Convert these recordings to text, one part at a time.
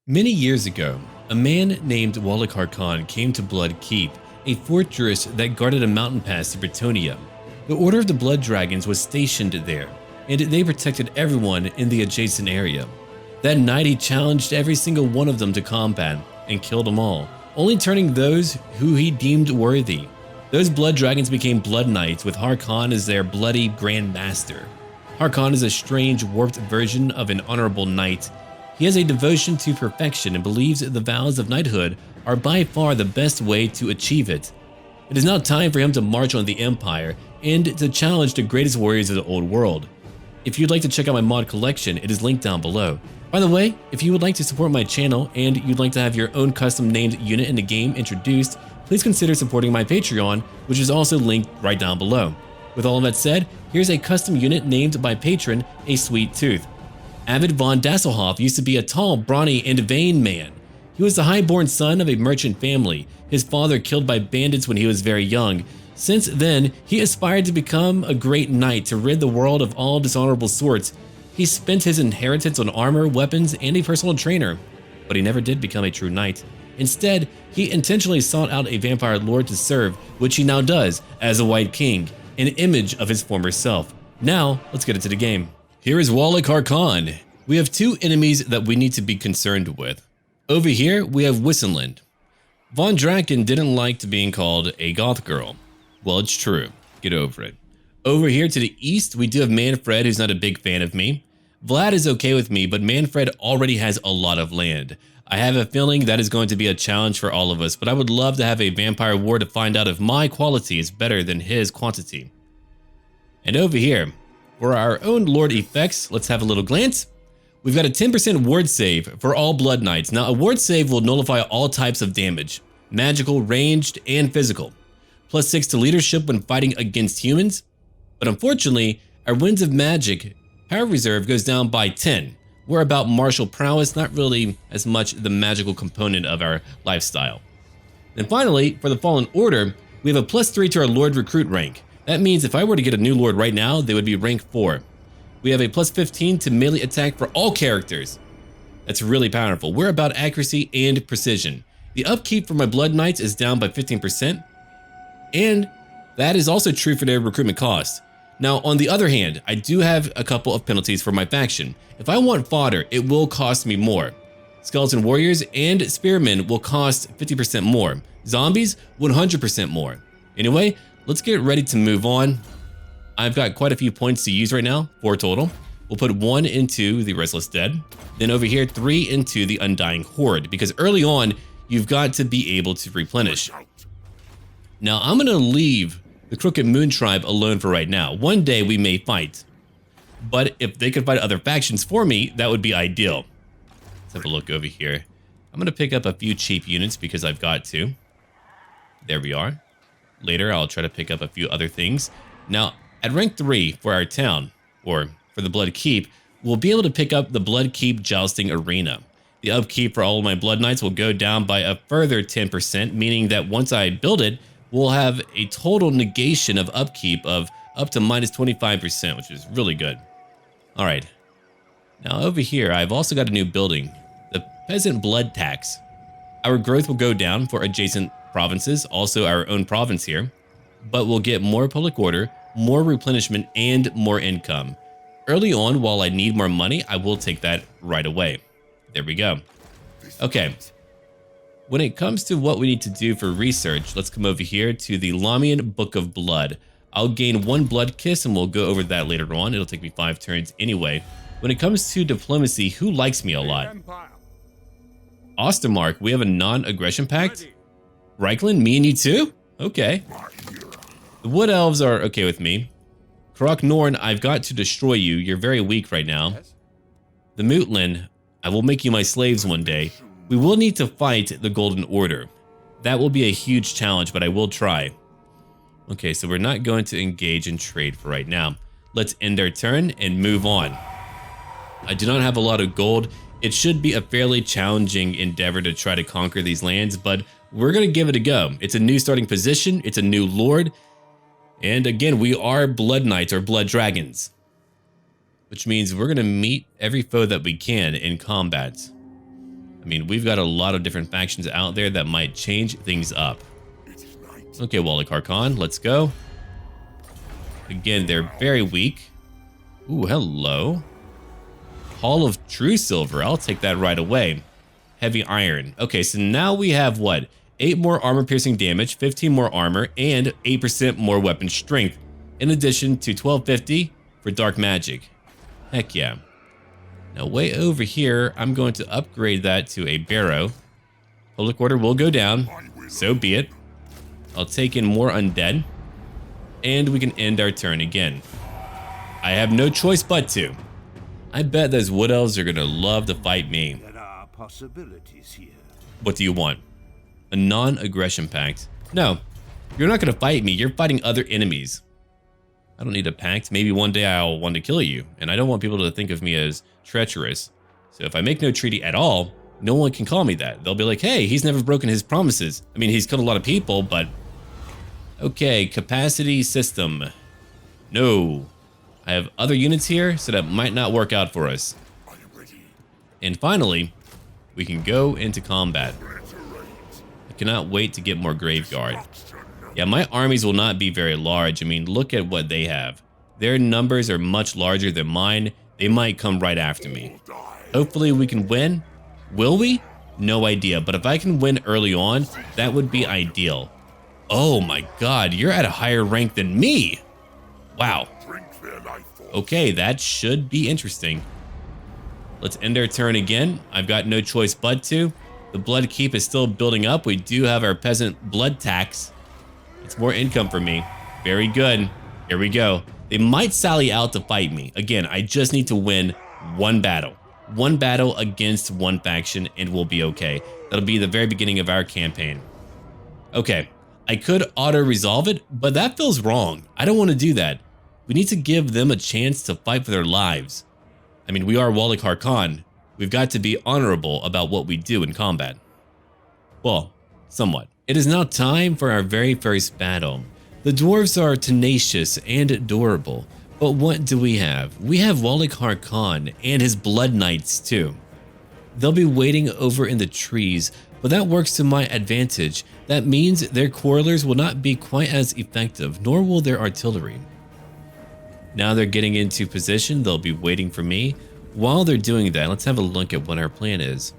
Many years ago, a man named Wallach Harkon came to Blood Keep, a fortress that guarded a mountain pass to Bretonnia. The Order of the Blood Dragons was stationed there, and they protected everyone in the adjacent area. That night he challenged every single one of them to combat and killed them all, only turning those who he deemed worthy. Those Blood Dragons became Blood Knights with Harkon as their bloody Grand Master. Harkon is a strange, warped version of an honorable knight. He has a devotion to perfection and believes the vows of knighthood are by far the best way to achieve it. It is now time for him to march on the Empire and to challenge the greatest warriors of the old world. If you'd like to check out my mod collection, it is linked down below. By the way, if you would like to support my channel and you'd like to have your own custom named unit in the game introduced, please consider supporting my Patreon, which is also linked right down below. With all of that said, here's a custom unit named by patron A Sweet Tooth. Avid von Dasselhoff used to be a tall, brawny, and vain man. He was the highborn son of a merchant family, his father killed by bandits when he was very young. Since then, he aspired to become a great knight to rid the world of all dishonorable sorts. He spent his inheritance on armor, weapons, and a personal trainer, but he never did become a true knight. Instead, he intentionally sought out a vampire lord to serve, which he now does as a White King, an image of his former self. Now, let's get into the game. Here is Wallach Harkon. We have two enemies that we need to be concerned with. Over here, we have Wissenland. Von Draken didn't like to being called a goth girl. Well, it's true. Get over it. Over here to the east, we do have Manfred, who's not a big fan of me. Vlad is okay with me, but Manfred already has a lot of land. I have a feeling that is going to be a challenge for all of us, but I would love to have a vampire war to find out if my quality is better than his quantity. And over here, for our own Lord effects, let's have a little glance. We've got a 10% ward save for all Blood Knights. Now, a ward save will nullify all types of damage, magical, ranged, and physical. +6 to leadership when fighting against humans. But unfortunately, our Winds of Magic power reserve goes down by 10. We're about martial prowess, not really as much the magical component of our lifestyle. And finally, for the Fallen Order, we have a +3 to our Lord Recruit rank. That means if I were to get a new Lord right now, they would be rank 4. We have a +15 to melee attack for all characters. That's really powerful. We're about accuracy and precision. The upkeep for my Blood Knights is down by 15%, and that is also true for their recruitment cost. Now, on the other hand, I do have a couple of penalties for my faction. If I want fodder, it will cost me more. Skeleton Warriors and Spearmen will cost 50% more. Zombies, 100% more. Anyway, let's get ready to move on. I've got quite a few points to use right now, 4 total. We'll put 1 into the Restless Dead, then over here 3 into the Undying Horde, because early on, you've got to be able to replenish. Now, I'm going to leave the Crooked Moon Tribe alone for right now. One day we may fight, but if they could fight other factions for me, that would be ideal. Let's have a look over here. I'm going to pick up a few cheap units because I've got to. There we are. Later, I'll try to pick up a few other things. Now, at rank 3 for our town, or for the Blood Keep, we'll be able to pick up the Blood Keep Jousting Arena. The upkeep for all of my Blood Knights will go down by a further 10%, meaning that once I build it, we'll have a total negation of upkeep of up to -25%, which is really good. All right. Now over here, I've also got a new building, the Peasant Blood Tax. Our growth will go down for adjacent provinces, also our own province here, but we'll get more public order, more replenishment, and more income. Early on, while I need more money, I will take that right away. There we go. Okay. When it comes to what we need to do for research, let's come over here to the Lamian Book of Blood. I'll gain 1 blood kiss and we'll go over that later on. It'll take me 5 turns anyway. When it comes to diplomacy, who likes me a lot? Ostermark, we have a non-aggression pact. Reichland, me and you too? Okay. The Wood Elves are okay with me. Krok Norn, I've got to destroy you. You're very weak right now. The Mootlin, I will make you my slaves one day. We will need to fight the Golden Order. That will be a huge challenge, but I will try. Okay, so we're not going to engage in trade for right now. Let's end our turn and move on. I do not have a lot of gold. It should be a fairly challenging endeavor to try to conquer these lands, but we're going to give it a go. It's a new starting position. It's a new lord. And again, we are Blood Knights or Blood Dragons, which means we're going to meet every foe that we can in combat. I mean, we've got a lot of different factions out there that might change things up. Okay, Wallach Harkon, let's go. Again, they're very weak. Ooh, hello. Hall of True Silver. I'll take that right away. Heavy Iron. Okay, so now we have what? 8 more armor-piercing damage, 15 more armor, and 8% more weapon strength, in addition to 1250 for Dark Magic. Heck yeah. Now, way over here, I'm going to upgrade that to a Barrow. Public order will go down. So be it. I'll take in more undead. And we can end our turn again. I have no choice but to. I bet those Wood Elves are going to love to fight me. There are possibilities here. What do you want? A non-aggression pact? No, you're not going to fight me. You're fighting other enemies. I don't need a pact. Maybe one day I'll want to kill you. And I don't want people to think of me as treacherous. So if I make no treaty at all, no one can call me that. They'll be like, hey, he's never broken his promises. I mean, he's killed a lot of people, but... Okay, capacity system. No. I have other units here, so that might not work out for us. And finally, we can go into combat. I cannot wait to get more Graveguard. Yeah, my armies will not be very large. I mean, look at what they have. Their numbers are much larger than mine. They might come right after me. Hopefully we can win. Will we? No idea, but if I can win early on, that would be ideal. Oh my god, you're at a higher rank than me! Wow. Okay, that should be interesting. Let's end our turn again. I've got no choice but to. The blood keep is still building up. We do have our peasant blood tax. It's more income for me. Very good. Here we go. They might sally out to fight me. Again, I just need to win one battle. One battle against one faction and we'll be okay. That'll be the very beginning of our campaign. Okay, I could auto-resolve it, but that feels wrong. I don't want to do that. We need to give them a chance to fight for their lives. I mean, we are Wallach Harkon. We've got to be honorable about what we do in combat. Well, somewhat. It is now time for our very first battle. The dwarves are tenacious and durable, but what do we have? We have Wallach Harkon and his Blood Knights too. They'll be waiting over in the trees, but that works to my advantage. That means their quarrelers will not be quite as effective, nor will their artillery. Now they're getting into position, they'll be waiting for me. While they're doing that, let's have a look at what our plan is.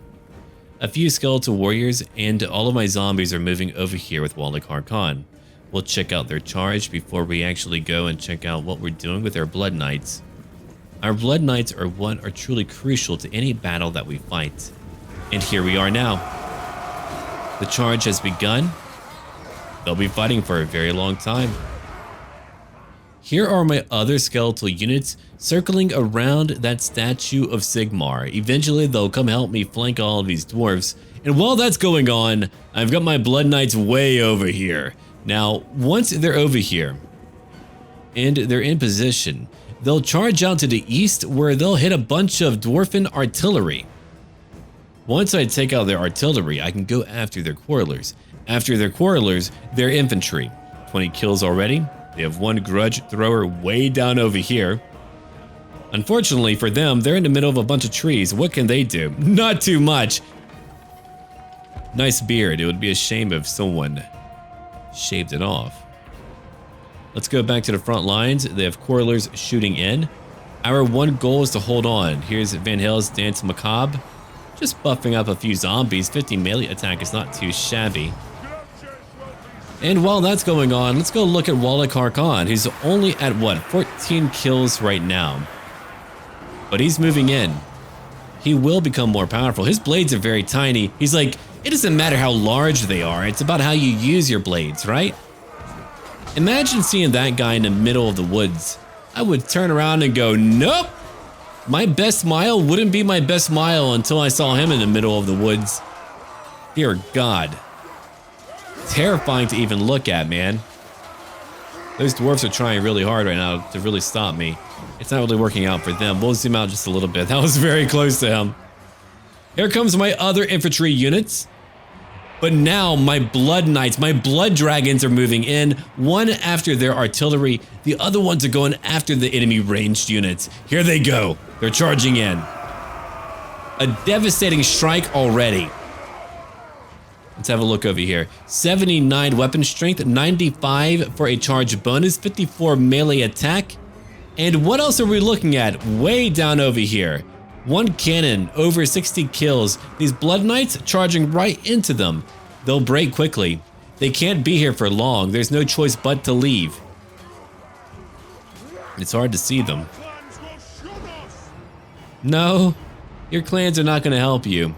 A few skeletal warriors and all of my zombies are moving over here with Wallach Harkon. We'll check out their charge before we actually go and check out what we're doing with our Blood Knights. Our Blood Knights are what are truly crucial to any battle that we fight. And here we are now. The charge has begun. They'll be fighting for a very long time. Here are my other skeletal units circling around that statue of Sigmar. Eventually they'll come help me flank all of these dwarves. And while that's going on, I've got my Blood Knights way over here. Now, once they're over here and they're in position, they'll charge out to the east where they'll hit a bunch of dwarfen artillery. Once I take out their artillery, I can go after their quarrelers. After their quarrelers, their infantry. 20 kills already. They have one grudge thrower way down over here. Unfortunately for them, they're in the middle of a bunch of trees. What can they do? Not too much. Nice beard. It would be a shame if someone shaved it off. Let's go back to the front lines. They have quarrelers shooting in. Our one goal is to hold on. Here's Van Hale's Dance Macabre. Just buffing up a few zombies. 50 melee attack is not too shabby. And while that's going on, let's go look at Wallach Harkon, who's only at what, 14 kills right now. But he's moving in. He will become more powerful. His blades are very tiny. He's like, it doesn't matter how large they are, it's about how you use your blades, right? Imagine seeing that guy in the middle of the woods. I would turn around and go, nope! My best smile wouldn't be my best smile until I saw him in the middle of the woods. Dear God. Terrifying to even look at, man. Those dwarfs are trying really hard right now to really stop me. It's not really working out for them. We'll zoom out just a little bit. That was very close to him. Here comes my other infantry units. But now my Blood Knights, my Blood Dragons are moving in, one after their artillery. The other ones are going after the enemy ranged units. Here they go. They're charging in. A devastating strike already. Let's have a look over here. 79 weapon strength, 95 for a charge bonus, 54 melee attack. And what else are we looking at? Way down over here. One cannon, over 60 kills. These Blood Knights charging right into them. They'll break quickly. They can't be here for long. There's no choice but to leave. It's hard to see them. No, your clans are not going to help you.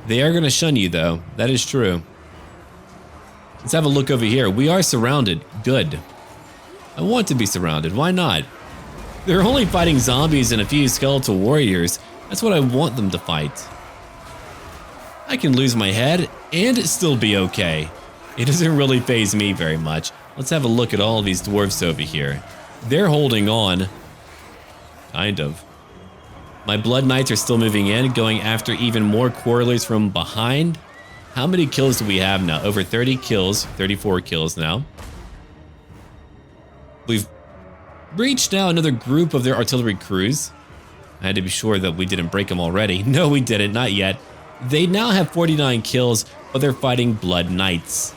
They are going to shun you though. That is true. Let's have a look over here. We are surrounded. Good. I want to be surrounded. Why not? They're only fighting zombies and a few skeletal warriors. That's what I want them to fight. I can lose my head and still be okay. It doesn't really faze me very much. Let's have a look at all of these dwarves over here. They're holding on. Kind of. My Blood Knights are still moving in, going after even more quarrelers from behind. How many kills do we have now? Over 30 kills, 34 kills now. We've reached now another group of their artillery crews. I had to be sure that we didn't break them already. No, we didn't, not yet. They now have 49 kills, but they're fighting Blood Knights.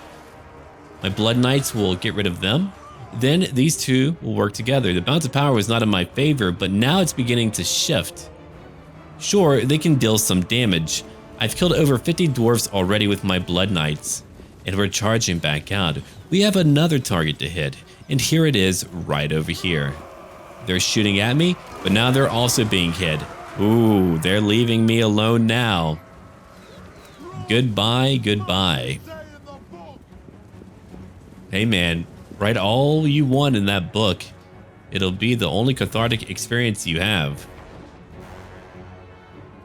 My Blood Knights will get rid of them. Then these two will work together. The balance of power was not in my favor, but now it's beginning to shift. Sure, they can deal some damage. I've killed over 50 dwarves already with my Blood Knights, and we're charging back out. We have another target to hit, and here it is right over here. They're shooting at me, but now they're also being hit. Ooh, they're leaving me alone now. Goodbye, goodbye. Hey man, write all you want in that book. It'll be the only cathartic experience you have.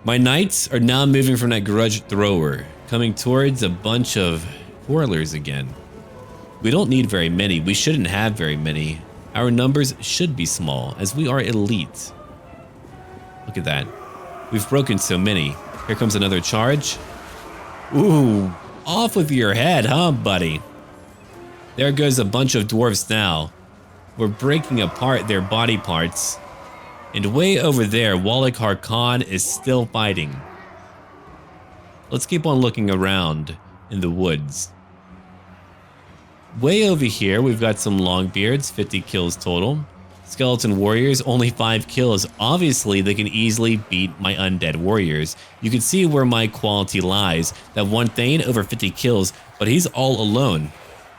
My knights are now moving from that grudge thrower, coming towards a bunch of quarrelers again. We don't need very many. We shouldn't have very many. Our numbers should be small, as we are elite. Look at that. We've broken so many. Here comes another charge. Ooh, off with your head, huh, buddy? There goes a bunch of dwarves now. We're breaking apart their body parts. And way over there, Wallach Harkon is still fighting. Let's keep on looking around in the woods. Way over here, we've got some Longbeards, 50 kills total. Skeleton warriors, only 5 kills. Obviously, they can easily beat my undead warriors. You can see where my quality lies. That one Thane, over 50 kills, but he's all alone.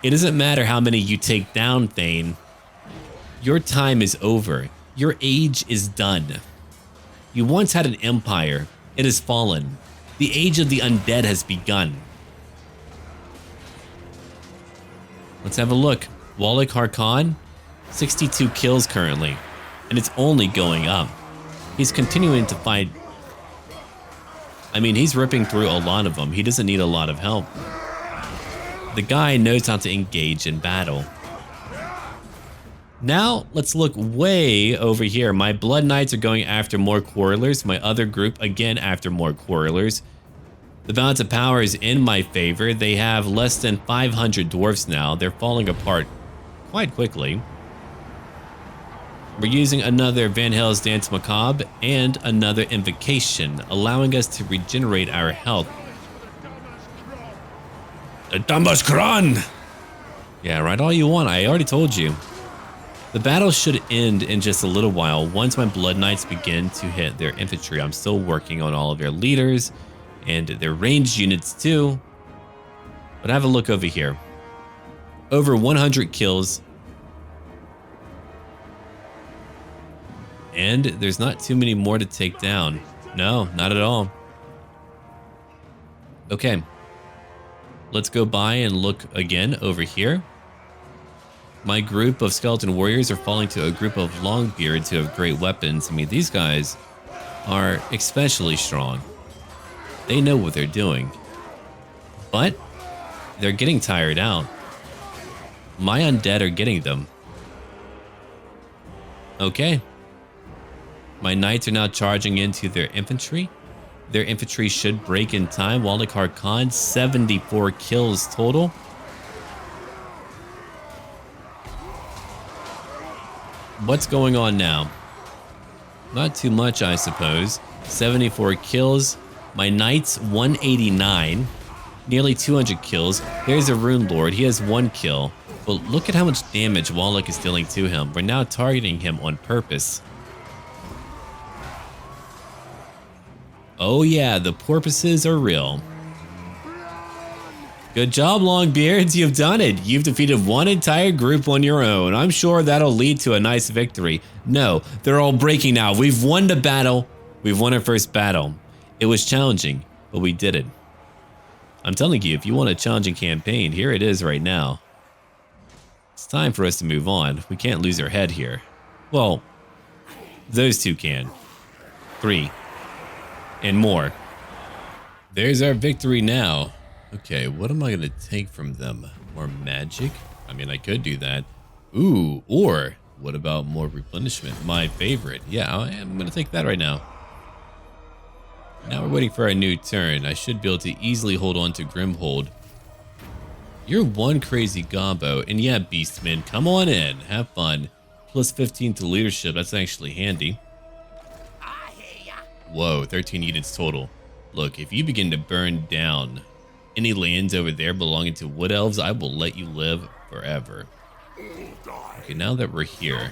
It doesn't matter how many you take down, Thane. Your time is over. Your age is done. You once had an empire. It has fallen. The age of the undead has begun. Let's have a look. Wallach Harkon, 62 kills currently, and it's only going up. He's continuing to fight. I mean, he's ripping through a lot of them. He doesn't need a lot of help. The guy knows how to engage in battle. Now, let's look way over here. My Blood Knights are going after more quarrelers. My other group, again, after more quarrelers. The balance of power is in my favor. They have less than 500 dwarfs now. They're falling apart quite quickly. We're using another Van Hale's Dance Macabre and another Invocation, allowing us to regenerate our health. The Dambas. Yeah, right, all you want. I already told you. The battle should end in just a little while once my Blood Knights begin to hit their infantry. I'm still working on all of their leaders and their ranged units too. But have a look over here. Over 100 kills. And there's not too many more to take down. No, not at all. Okay. Let's go by and look again over here. My group of skeleton warriors are falling to a group of longbeards who have great weapons. I mean, these guys are especially strong. They know what they're doing. But they're getting tired out. My undead are getting them. Okay. My knights are now charging into their infantry. Their infantry should break in time. Wallach Harkon, 74 kills total. What's going on now? Not too much, I suppose. 74 kills. My Knight's 189, nearly 200 kills. There's a Rune Lord, he has 1 kill. But look at how much damage Wallach is dealing to him. We're now targeting him on purpose. Oh yeah, the porpoises are real. Good job, Longbeards, you've done it. You've defeated one entire group on your own. I'm sure that'll lead to a nice victory. No, they're all breaking now. We've won the battle. We've won our first battle. It was challenging, but we did it. I'm telling you, if you want a challenging campaign, here it is right now. It's time for us to move on. We can't lose our head here. Well, those two can. 3. And more. There's our victory now. Okay, what am I going to take from them? More magic? I mean, I could do that. Ooh, or what about more replenishment? My favorite. Yeah, I'm going to take that right now. Now we're waiting for our new turn. I should be able to easily hold on to Grimhold. You're one crazy gobbo. And yeah, Beastman, come on in. Have fun. Plus 15 to leadership. That's actually handy. Whoa, 13 units total. Look, if you begin to burn down any lands over there belonging to Wood Elves, I will let you live forever. Okay, now that we're here,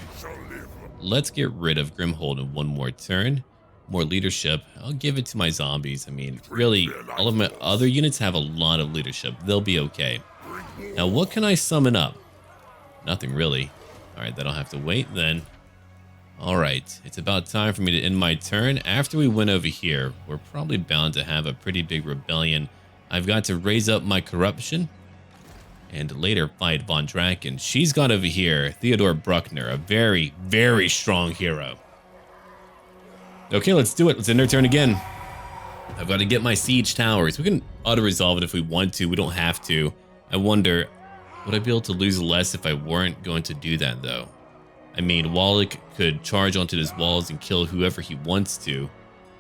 let's get rid of Grimhold in one more turn. More leadership. I'll give it to my zombies. I mean, really, all of my other units have a lot of leadership. They'll be okay. Now, what can I summon up? Nothing really. All right, that'll have to wait then. All right, it's about time for me to end my turn. After we win over here, we're probably bound to have a pretty big rebellion. I've got to raise up my corruption and later fight Von Draken. She's got over here Theodore Bruckner, a very, very strong hero. Okay, let's do it. Let's end our turn again. I've got to get my siege towers. We can auto-resolve it if we want to. We don't have to. I wonder, would I be able to lose less if I weren't going to do that, though? I mean, Wallach could charge onto his walls and kill whoever he wants to,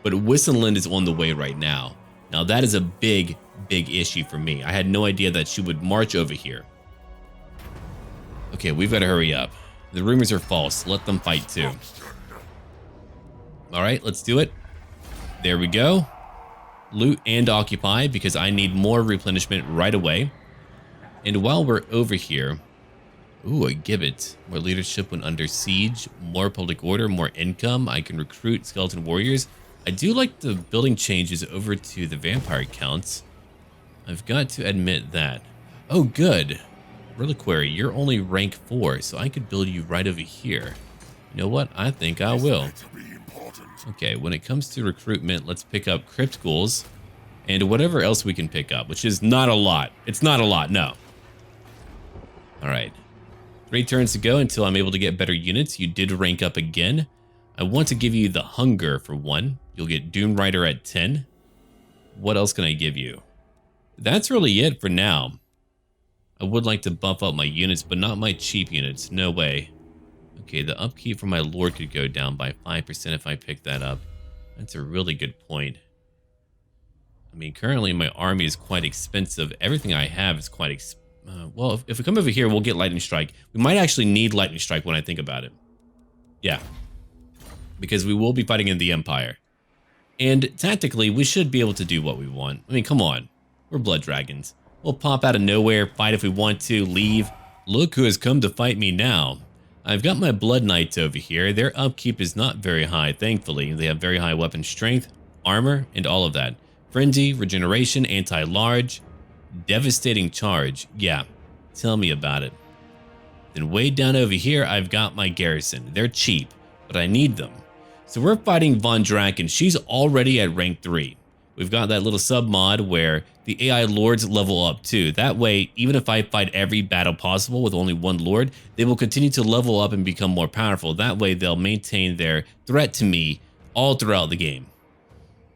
but Wissenland is on the way right now. Now, that is a big, big issue for me. I had no idea that she would march over here. Okay, we've got to hurry up. The rumors are false. Let them fight too. All right, let's do it. There we go. Loot and occupy because I need more replenishment right away. And while we're over here, ooh, a gibbet. More leadership when under siege, more public order, more income. I can recruit skeleton warriors. I do like the building changes over to the vampire counts. I've got to admit that. Oh, good. Reliquary, you're only rank 4, so I could build you right over here. You know what? I think I will. Okay, when it comes to recruitment, let's pick up crypt ghouls and whatever else we can pick up, which is not a lot. It's not a lot, no. All right. 3 turns to go until I'm able to get better units. You did rank up again. I want to give you the Hunger for 1. You'll get Doom Rider at 10. What else can I give you? That's really it for now. I would like to buff up my units, but not my cheap units. No way. Okay, the upkeep for my Lord could go down by 5% if I pick that up. That's a really good point. I mean, currently my army is quite expensive. Everything I have is quite expensive. Well, if we come over here, we'll get Lightning Strike. We might actually need Lightning Strike when I think about it. Yeah. Because we will be fighting in the Empire. And tactically, we should be able to do what we want. I mean, come on. We're blood dragons. We'll pop out of nowhere, fight if we want to, leave. Look who has come to fight me now. I've got my Blood Knights over here. Their upkeep is not very high, thankfully. They have very high weapon strength, armor, and all of that. Frenzy, regeneration, anti-large, devastating charge. Yeah, tell me about it. Then way down over here, I've got my garrison. They're cheap, but I need them. So we're fighting Von Draken. She's already at rank 3. We've got that little sub mod where the AI lords level up too. That way, even if I fight every battle possible with only 1 lord, they will continue to level up and become more powerful. That way, they'll maintain their threat to me all throughout the game.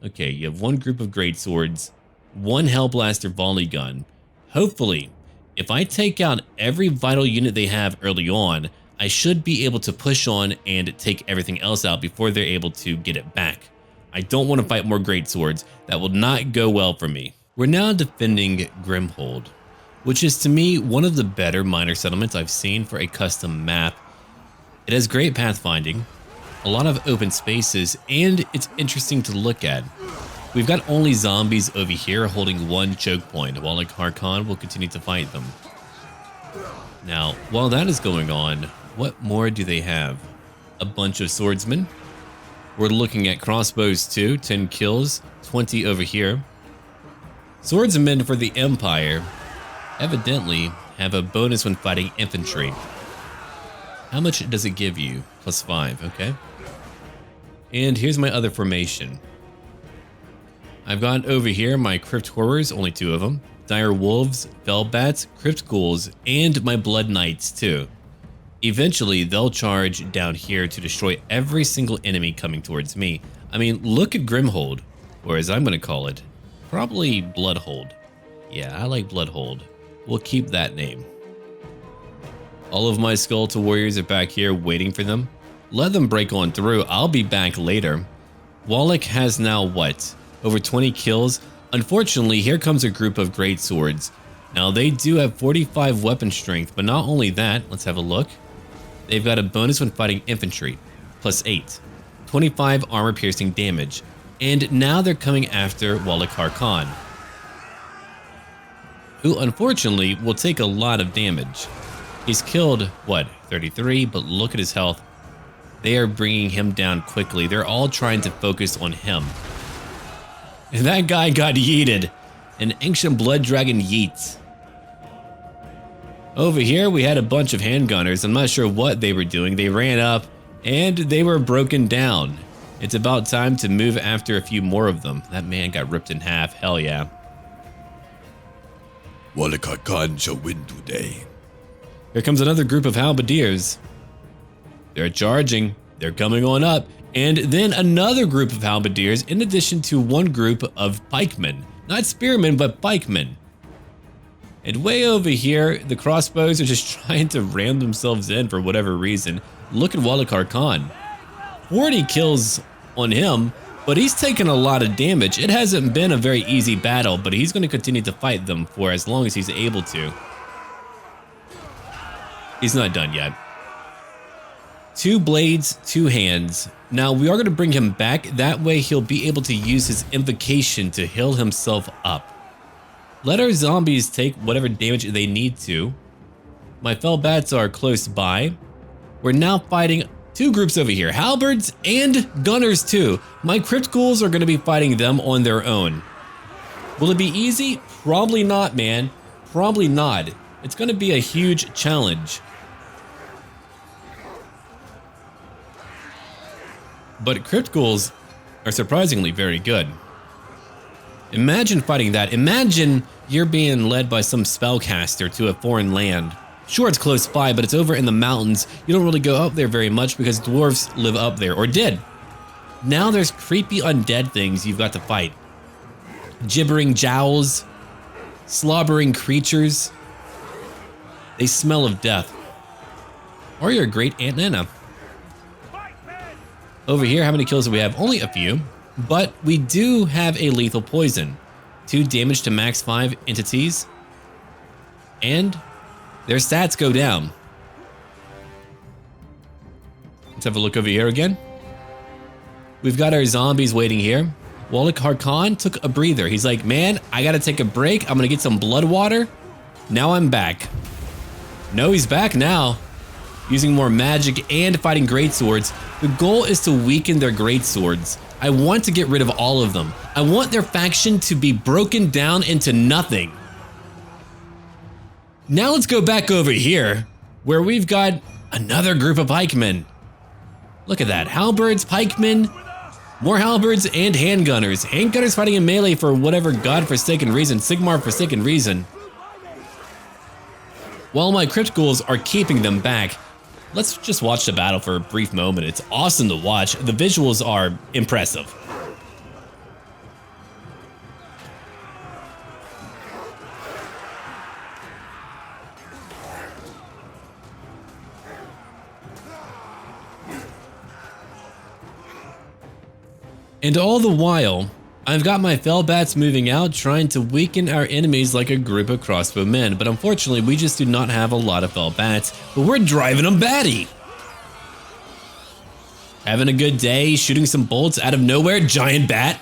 Okay, you have 1 group of greatswords, 1 Hellblaster volley gun. Hopefully, if I take out every vital unit they have early on, I should be able to push on and take everything else out before they're able to get it back. I don't want to fight more greatswords. That will not go well for me. We're now defending Grimhold, which is to me one of the better minor settlements I've seen for a custom map. It has great pathfinding, a lot of open spaces, and it's interesting to look at. We've got only zombies over here holding one choke point. Wallach Harkon will continue to fight them. Now, while that is going on, what more do they have? A bunch of swordsmen. We're looking at crossbows too, 10 kills, 20 over here. Swordsmen for the Empire evidently have a bonus when fighting infantry. How much does it give you? +5, okay. And here's my other formation. I've got over here my Crypt Horrors, only 2 of them, Dire Wolves, Fellbats, Crypt Ghouls, and my Blood Knights too. Eventually, they'll charge down here to destroy every single enemy coming towards me. I mean, look at Grimhold, or as I'm going to call it, probably Bloodhold. Yeah, I like Bloodhold. We'll keep that name. All of my Skeletal Warriors are back here waiting for them. Let them break on through. I'll be back later. Wallach has now what? Over 20 kills. Unfortunately, here comes a group of great swords. Now they do have 45 weapon strength, but not only that, let's have a look. They've got a bonus when fighting infantry, +8, 25 armor piercing damage, and now they're coming after Wallach Harkon, who unfortunately will take a lot of damage. He's killed, what, 33, but look at his health. They are bringing him down quickly. They're all trying to focus on him. And that guy got yeeted. An ancient blood dragon yeet. Over here, we had a bunch of handgunners. I'm not sure what they were doing. They ran up and they were broken down. It's about time to move after a few more of them. That man got ripped in half. Hell yeah. Wallach Archon shall win today. Here comes another group of halberdiers. They're charging. They're coming on up. And then another group of halberdiers in addition to one group of pikemen. Not spearmen, but pikemen. And way over here, the crossbows are just trying to ram themselves in for whatever reason. Look at Wallach Archon. 40 kills on him, but he's taken a lot of damage. It hasn't been a very easy battle, but he's going to continue to fight them for as long as he's able to. He's not done yet. 2 blades, 2 hands. Now we are going to bring him back. That way he'll be able to use his invocation to heal himself up. Let our zombies take whatever damage they need to. My Fellbats are close by. We're now fighting 2 groups over here, halberds and gunners too. My Crypt Ghouls are going to be fighting them on their own. Will it be easy? Probably not, man. Probably not. It's going to be a huge challenge. But Crypt Ghouls are surprisingly very good. Imagine fighting that. Imagine you're being led by some spellcaster to a foreign land. Sure, it's close by, but it's over in the mountains. You don't really go up there very much because dwarves live up there, or did. Now there's creepy undead things you've got to fight. Gibbering jowls, slobbering creatures. They smell of death. Or your great Aunt Nana. Over here, how many kills do we have? Only a few, but we do have a lethal poison. 2 damage to max 5 entities, and their stats go down. Let's have a look over here again. We've got our zombies waiting here. Wallach Harkon took a breather. He's like, man, I gotta take a break. I'm gonna get some blood water. Now I'm back. No, he's back now. Using more magic and fighting greatswords. The goal is to weaken their greatswords. I want to get rid of all of them. I want their faction to be broken down into nothing. Now let's go back over here, where we've got another group of pikemen. Look at that, halberds, pikemen, more halberds, and handgunners. Handgunners fighting in melee for whatever godforsaken reason, Sigmar-forsaken reason. While my Crypt Ghouls are keeping them back. Let's just watch the battle for a brief moment. It's awesome to watch. The visuals are impressive. And all the while, I've got my Fellbats moving out, trying to weaken our enemies like a group of crossbowmen, but unfortunately we just do not have a lot of Fellbats, but we're driving them batty! Having a good day, shooting some bolts out of nowhere, giant bat.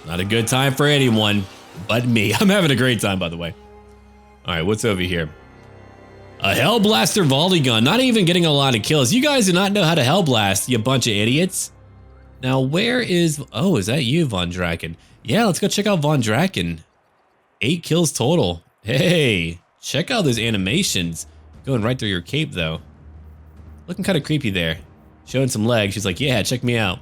Not a good time for anyone but me. I'm having a great time, by the way. All right, what's over here? A Hellblaster volley gun. Not even getting a lot of kills. You guys do not know how to Hellblast, you bunch of idiots. Now, where is... Oh, is that you, Von Draken? Yeah, let's go check out Von Draken. 8 kills total. Hey, check out those animations. Going right through your cape, though. Looking kind of creepy there. Showing some legs. She's like, yeah, check me out.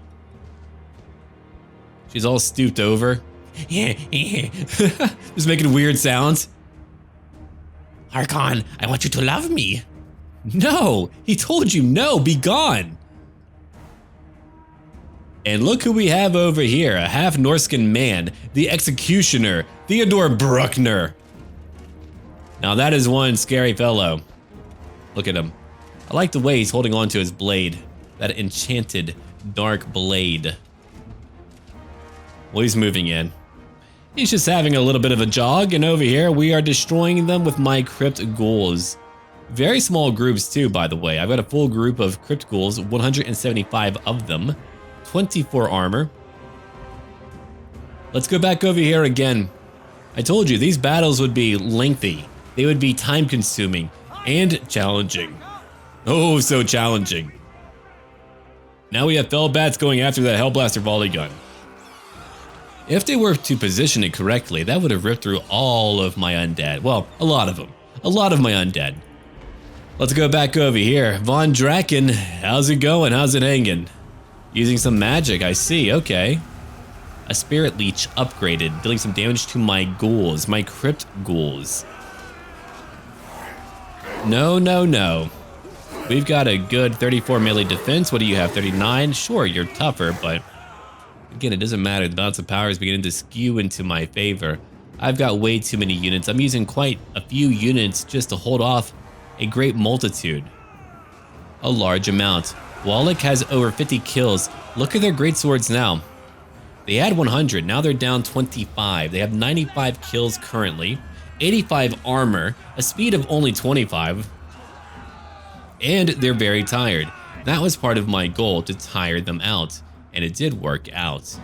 She's all stooped over. Just making weird sounds. Harkon, I want you to love me. No, he told you no, be gone. And look who we have over here, a half Norscan man, the Executioner, Theodore Bruckner. Now that is one scary fellow. Look at him. I like the way he's holding on to his blade, that enchanted dark blade. Well, he's moving in. He's just having a little bit of a jog, and over here we are destroying them with my Crypt Ghouls. Very small groups too, by the way. I've got a full group of Crypt Ghouls, 175 of them, 24 armor. Let's go back over here again. I told you, these battles would be lengthy. They would be time-consuming and challenging. Oh, so challenging. Now we have Fellbats going after that Hellblaster volley gun. If they were to position it correctly, that would have ripped through all of my undead. Well, a lot of them. A lot of my undead. Let's go back over here. Von Draken, how's it going? How's it hanging? Using some magic, I see. Okay. A Spirit Leech upgraded, dealing some damage to my ghouls, my Crypt Ghouls. No, no, no. We've got a good 34 melee defense. What do you have, 39? Sure, you're tougher, but again, it doesn't matter. The balance of power is beginning to skew into my favor. I've got way too many units. I'm using quite a few units just to hold off a great multitude. A large amount. Wallach has over 50 kills. Look at their great swords now. They had 100, now they're down 25. They have 95 kills currently, 85 armor, a speed of only 25, and they're very tired. That was part of my goal, to tire them out, and it did work out.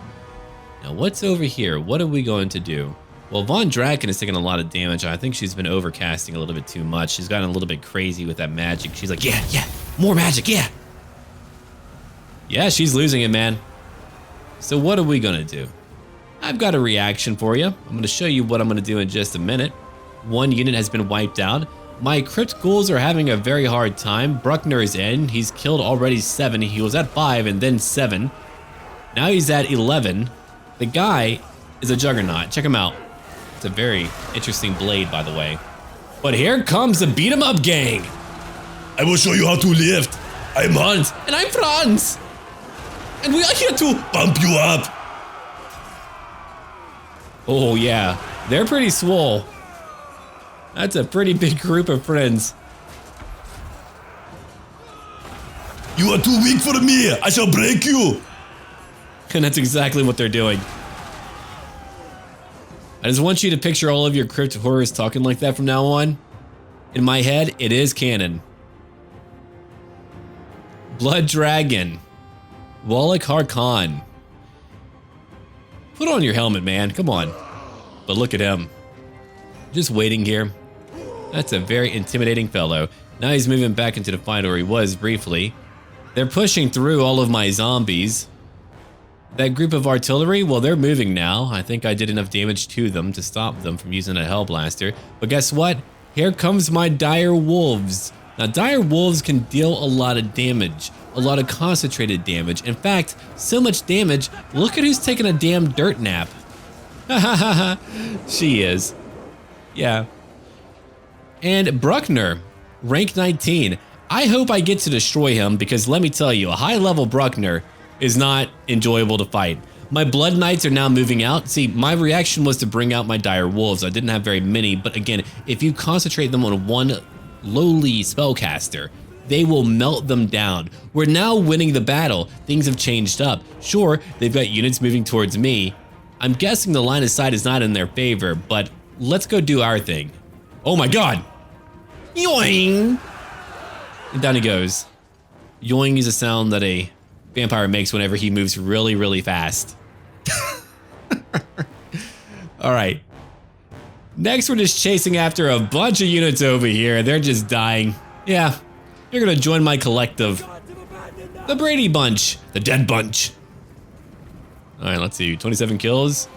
Now what's over here? What are we going to do? Well, Von Draken is taking a lot of damage. I think she's been overcasting a little bit too much. She's gotten a little bit crazy with that magic. She's like, yeah, more magic, yeah. Yeah, she's losing it, man. So what are we gonna do? I've got a reaction for you. I'm gonna show you what I'm gonna do in just a minute. One unit has been wiped out. My Crypt Ghouls are having a very hard time. Bruckner is in. He's killed already 7. He was at 5 and then 7. Now he's at 11. The guy is a juggernaut. Check him out. It's a very interesting blade, by the way. But here comes the beat 'em up gang. I will show you how to lift. I'm Hans. And I'm Franz. And we are here to Bump you up. Oh yeah, they're pretty swole. That's a pretty big group of friends. You are too weak for me. I shall break you. And that's exactly what they're doing. I just want you to picture all of your crypt horrors talking like that from now on. In my head, it is canon. Blood Dragon. Wallach Harkon. Put on your helmet, man. Come on. But look at him. Just waiting here. That's a very intimidating fellow. Now he's moving back into the fight where he was briefly. They're pushing through all of my zombies. That group of artillery, well, they're moving now. I think I did enough damage to them to stop them from using a Hellblaster. But guess what? Here comes my Dire Wolves. Now, Dire Wolves can deal a lot of damage. A lot of concentrated damage. In fact, so much damage, look at who's taking a damn dirt nap. Ha ha ha ha. She is. Yeah. And Bruckner, rank 19. I hope I get to destroy him because let me tell you, a high level Bruckner is not enjoyable to fight. My Blood Knights are now moving out. See, my reaction was to bring out my Dire Wolves. I didn't have very many, but again, if you concentrate them on one lowly spellcaster, they will melt them down. We're now winning the battle. Things have changed up. Sure, they've got units moving towards me. I'm guessing the line of sight is not in their favor, but let's go do our thing. Oh my god! Yoing! And down he goes. Yoing is a sound that a vampire makes whenever he moves really, really fast. All right. Next, we're just chasing after a bunch of units over here. They're just dying. Yeah, you're gonna join my collective. The Brady Bunch. The Dead Bunch. All right, let's see. 27 kills.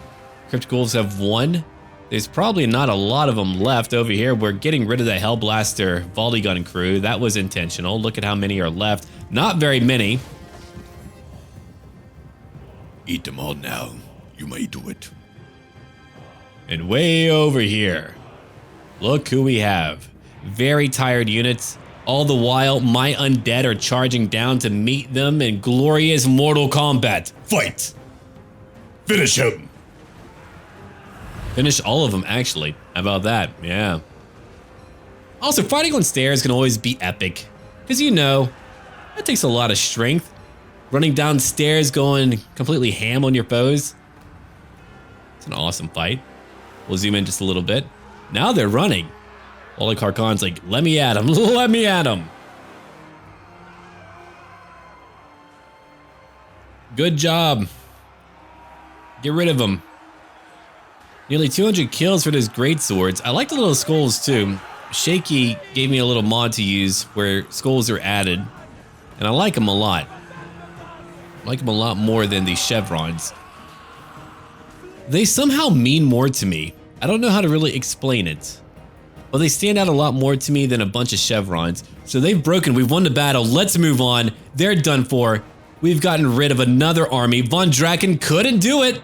Crypt Ghouls have 1. There's probably not a lot of them left over here. We're getting rid of the Hellblaster Volleyball crew. That was intentional. Look at how many are left. Not very many. Eat them all now. You may do it. And way over here, look who we have. Very tired units. All the while, my undead are charging down to meet them in glorious Mortal Kombat. Fight! Finish him! Finish all of them, actually. How about that? Yeah. Also, fighting on stairs can always be epic. Because you know, that takes a lot of strength. Running down stairs, going completely ham on your foes. It's an awesome fight. We'll zoom in just a little bit. Now they're running. Wallach Harkon's like, let me at him, let me at him. Good job. Get rid of him. Nearly 200 kills for those great swords. I like the little skulls too. Shaky gave me a little mod to use where skulls are added. And I like them a lot. I like them a lot more than the chevrons. They somehow mean more to me. I don't know how to really explain it. But they stand out a lot more to me than a bunch of chevrons. So they've broken, we've won the battle, let's move on. They're done for. We've gotten rid of another army. Von Draken couldn't do it.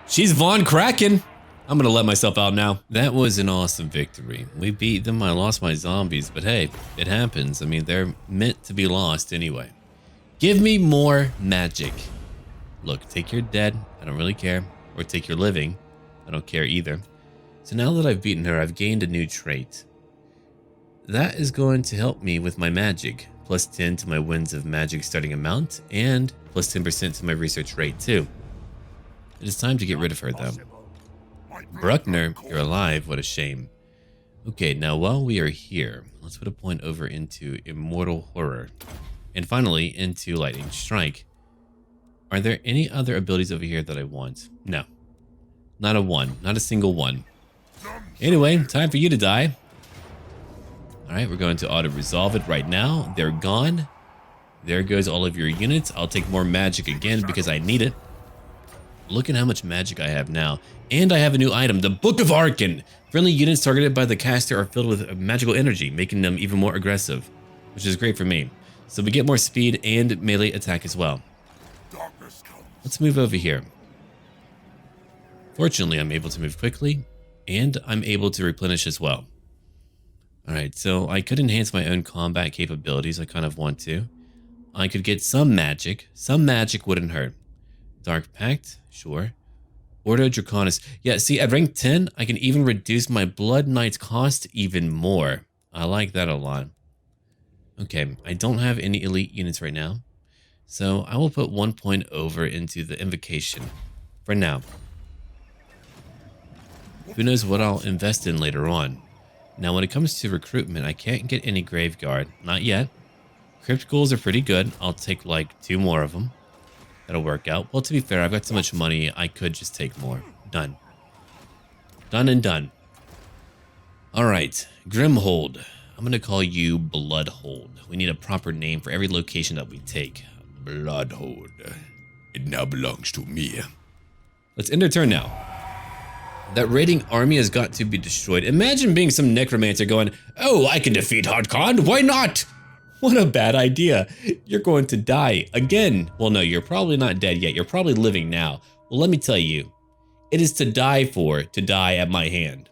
She's Von Kraken. I'm gonna let myself out now. That was an awesome victory. We beat them, I lost my zombies, but hey, it happens. I mean, they're meant to be lost anyway. Give me more magic. Look, take your dead, I don't really care. Or take your living, I don't care either. So now that I've beaten her, I've gained a new trait. That is going to help me with my magic. Plus 10 to my Winds of Magic starting amount, and plus 10% to my research rate too. It is time to get rid of her though. Bruckner, you're alive, what a shame. Okay, now while we are here, let's put a point over into Immortal Horror. And finally, into Lightning Strike. Are there any other abilities over here that I want? No. Not a one, not a single one. Anyway, time for you to die. Alright, we're going to auto-resolve it right now. They're gone. There goes all of your units. I'll take more magic again because I need it. Look at how much magic I have now. And I have a new item, the Book of Archon. Friendly units targeted by the caster are filled with magical energy, making them even more aggressive, which is great for me. So we get more speed and melee attack as well. Let's move over here. Fortunately, I'm able to move quickly, and I'm able to replenish as well. Alright, so I could enhance my own combat capabilities. I kind of want to. I could get some magic. Some magic wouldn't hurt. Dark Pact, sure. Ordo Draconis. Yeah, see, at rank 10, I can even reduce my Blood Knight's cost even more. I like that a lot. Okay, I don't have any elite units right now. So I will put 1 point over into the Invocation. For now. Who knows what I'll invest in later on. Now when it comes to recruitment, I can't get any Graveguard. Not yet. Crypt Ghouls are pretty good. I'll take like 2 more of them. That'll work out. Well, to be fair, I've got so much money, I could just take more. Done. Done and done. Alright, Grimhold. I'm gonna call you Bloodhold. We need a proper name for every location that we take. Bloodhold. It now belongs to me. Let's end our turn now. That raiding army has got to be destroyed. Imagine being some necromancer going, oh, I can defeat Harkon, why not? What a bad idea. You're going to die again. Well, no, you're probably not dead yet. You're probably living now. Well, let me tell you, it is to die for, to die at my hand.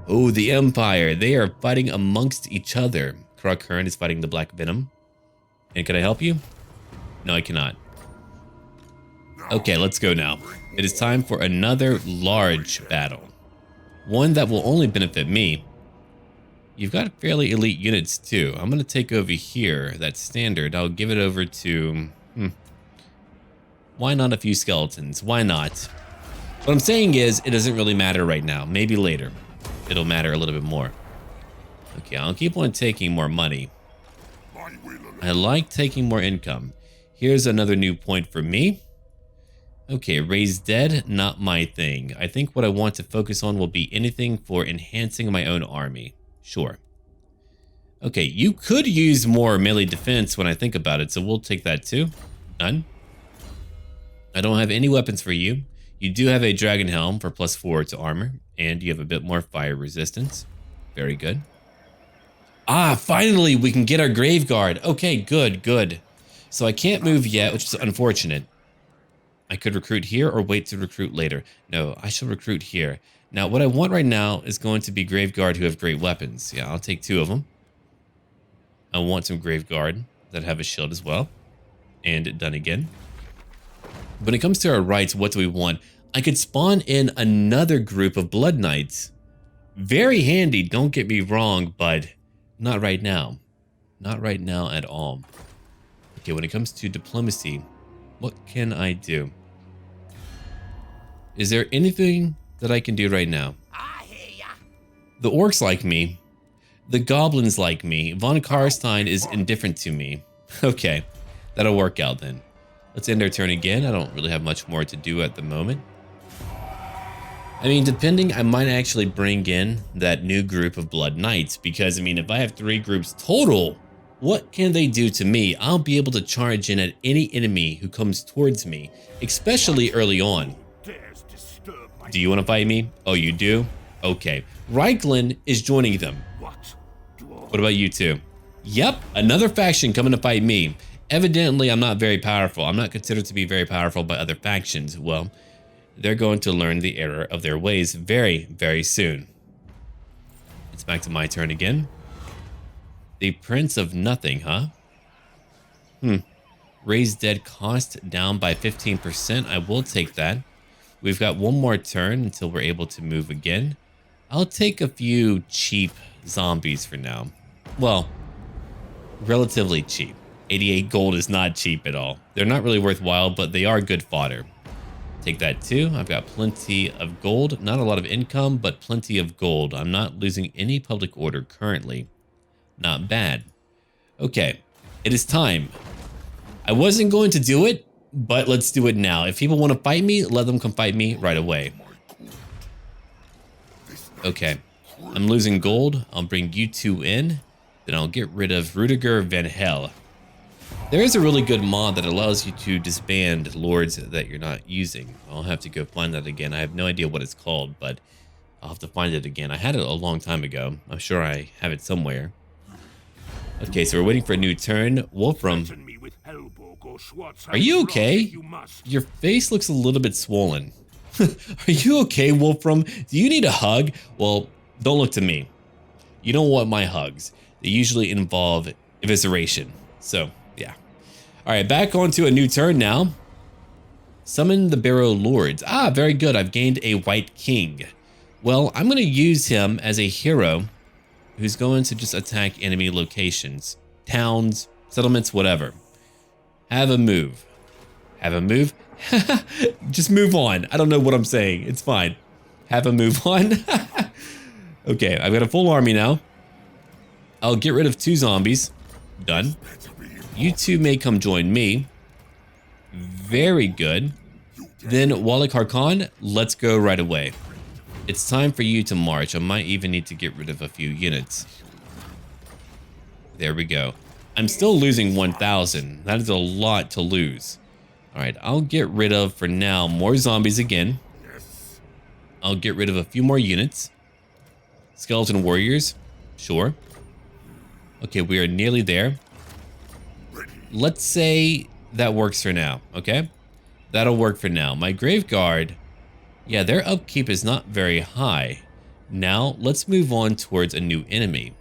Oh, the Empire. They are fighting amongst each other. Krog Hearn is fighting the Black Venom. And can I help you? No, I cannot. Okay, let's go now. It is time for another large battle. One that will only benefit me. You've got fairly elite units too. I'm going to take over here. That's standard. I'll give it over to... Why not a few skeletons? Why not? What I'm saying is, it doesn't really matter right now. Maybe later. It'll matter a little bit more. Okay, I'll keep on taking more money. I like taking more income. Here's another new point for me. Okay, raise dead, not my thing. I think what I want to focus on will be anything for enhancing my own army. Sure. Okay, you could use more melee defense when I think about it, so we'll take that too. Done. I don't have any weapons for you. You do have a dragon helm for +4 to armor, and you have a bit more fire resistance. Very good. Ah, finally we can get our grave guard. Okay, good, good. So I can't move yet, which is unfortunate. I could recruit here or wait to recruit later. No, I shall recruit here. Now, what I want right now is going to be grave guard who have great weapons. Yeah, I'll take 2 of them. I want some grave guard that have a shield as well. And done again. When it comes to our rights, what do we want? I could spawn in another group of blood knights. Very handy, don't get me wrong, but not right now. Not right now at all. Okay, when it comes to diplomacy, what can I do? Is there anything that I can do right now? The orcs like me. The goblins like me. Von Karstein is indifferent to me. Okay, that'll work out then. Let's end our turn again. I don't really have much more to do at the moment. I mean, depending, I might actually bring in that new group of Blood Knights because, I mean, if I have 3 groups total, what can they do to me? I'll be able to charge in at any enemy who comes towards me, especially early on. Do you want to fight me? Oh, you do? Okay. Reichland is joining them. What about you two? Yep, another faction coming to fight me. Evidently, I'm not very powerful. I'm not considered to be very powerful by other factions. Well, they're going to learn the error of their ways very, very soon. It's back to my turn again. The Prince of Nothing, huh? Raise dead cost down by 15%. I will take that. We've got one more turn until we're able to move again. I'll take a few cheap zombies for now. Well, relatively cheap. 88 gold is not cheap at all. They're not really worthwhile, but they are good fodder. Take that too. I've got plenty of gold. Not a lot of income, but plenty of gold. I'm not losing any public order currently. Not bad. Okay, it is time. I wasn't going to do it, but let's do it now. If people want to fight me, let them come fight me right away. Okay, I'm losing gold. I'll bring you 2 in. Then I'll get rid of Rudiger Van Hell. There is a really good mod that allows you to disband lords that you're not using. I'll have to go find that again. I have no idea what it's called, but I'll have to find it again. I had it a long time ago. I'm sure I have it somewhere. Okay, so we're waiting for a new turn. Wolfram, are you okay? Your face looks a little bit swollen. Are you okay, Wolfram? Do you need a hug? Well, don't look to me. You don't want my hugs. They usually involve evisceration. So, yeah. All right, back onto a new turn now. Summon the Barrow Lords. Ah, very good. I've gained a White King. Well, I'm going to use him as a hero who's going to just attack enemy locations, towns, settlements, whatever. Have a move. Have a move. Just move on. I don't know what I'm saying. It's fine. Have a move on. Okay, I've got a full army now. I'll get rid of 2 zombies. Done. You 2 may come join me. Very good. Then Wallach Harkon, let's go right away. It's time for you to march. I might even need to get rid of a few units. There we go. I'm still losing 1,000. That is a lot to lose. All right, I'll get rid of, for now, more zombies again. I'll get rid of a few more units. Skeleton warriors, sure. Okay, we are nearly there. Let's say that works for now, okay? That'll work for now. My grave guard, yeah, their upkeep is not very high. Now, let's move on towards a new enemy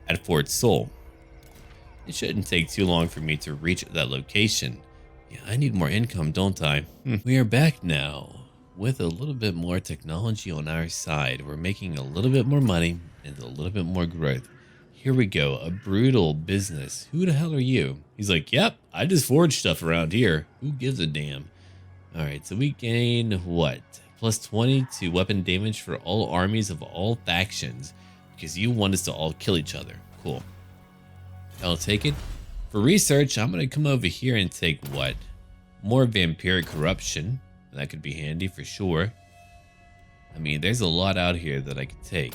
at Fort Soul. It shouldn't take too long for me to reach that location. Yeah, I need more income, don't I? We are back now with a little bit more technology on our side. We're making a little bit more money and a little bit more growth. Here we go, a brutal business. Who the hell are you? He's like, yep, I just forge stuff around here. Who gives a damn? All right, so we gain what? Plus 20 to weapon damage for all armies of all factions because you want us to all kill each other. Cool. I'll take it. For research, I'm going to come over here and take what? More vampiric corruption. That could be handy for sure. I mean, there's a lot out here that I could take.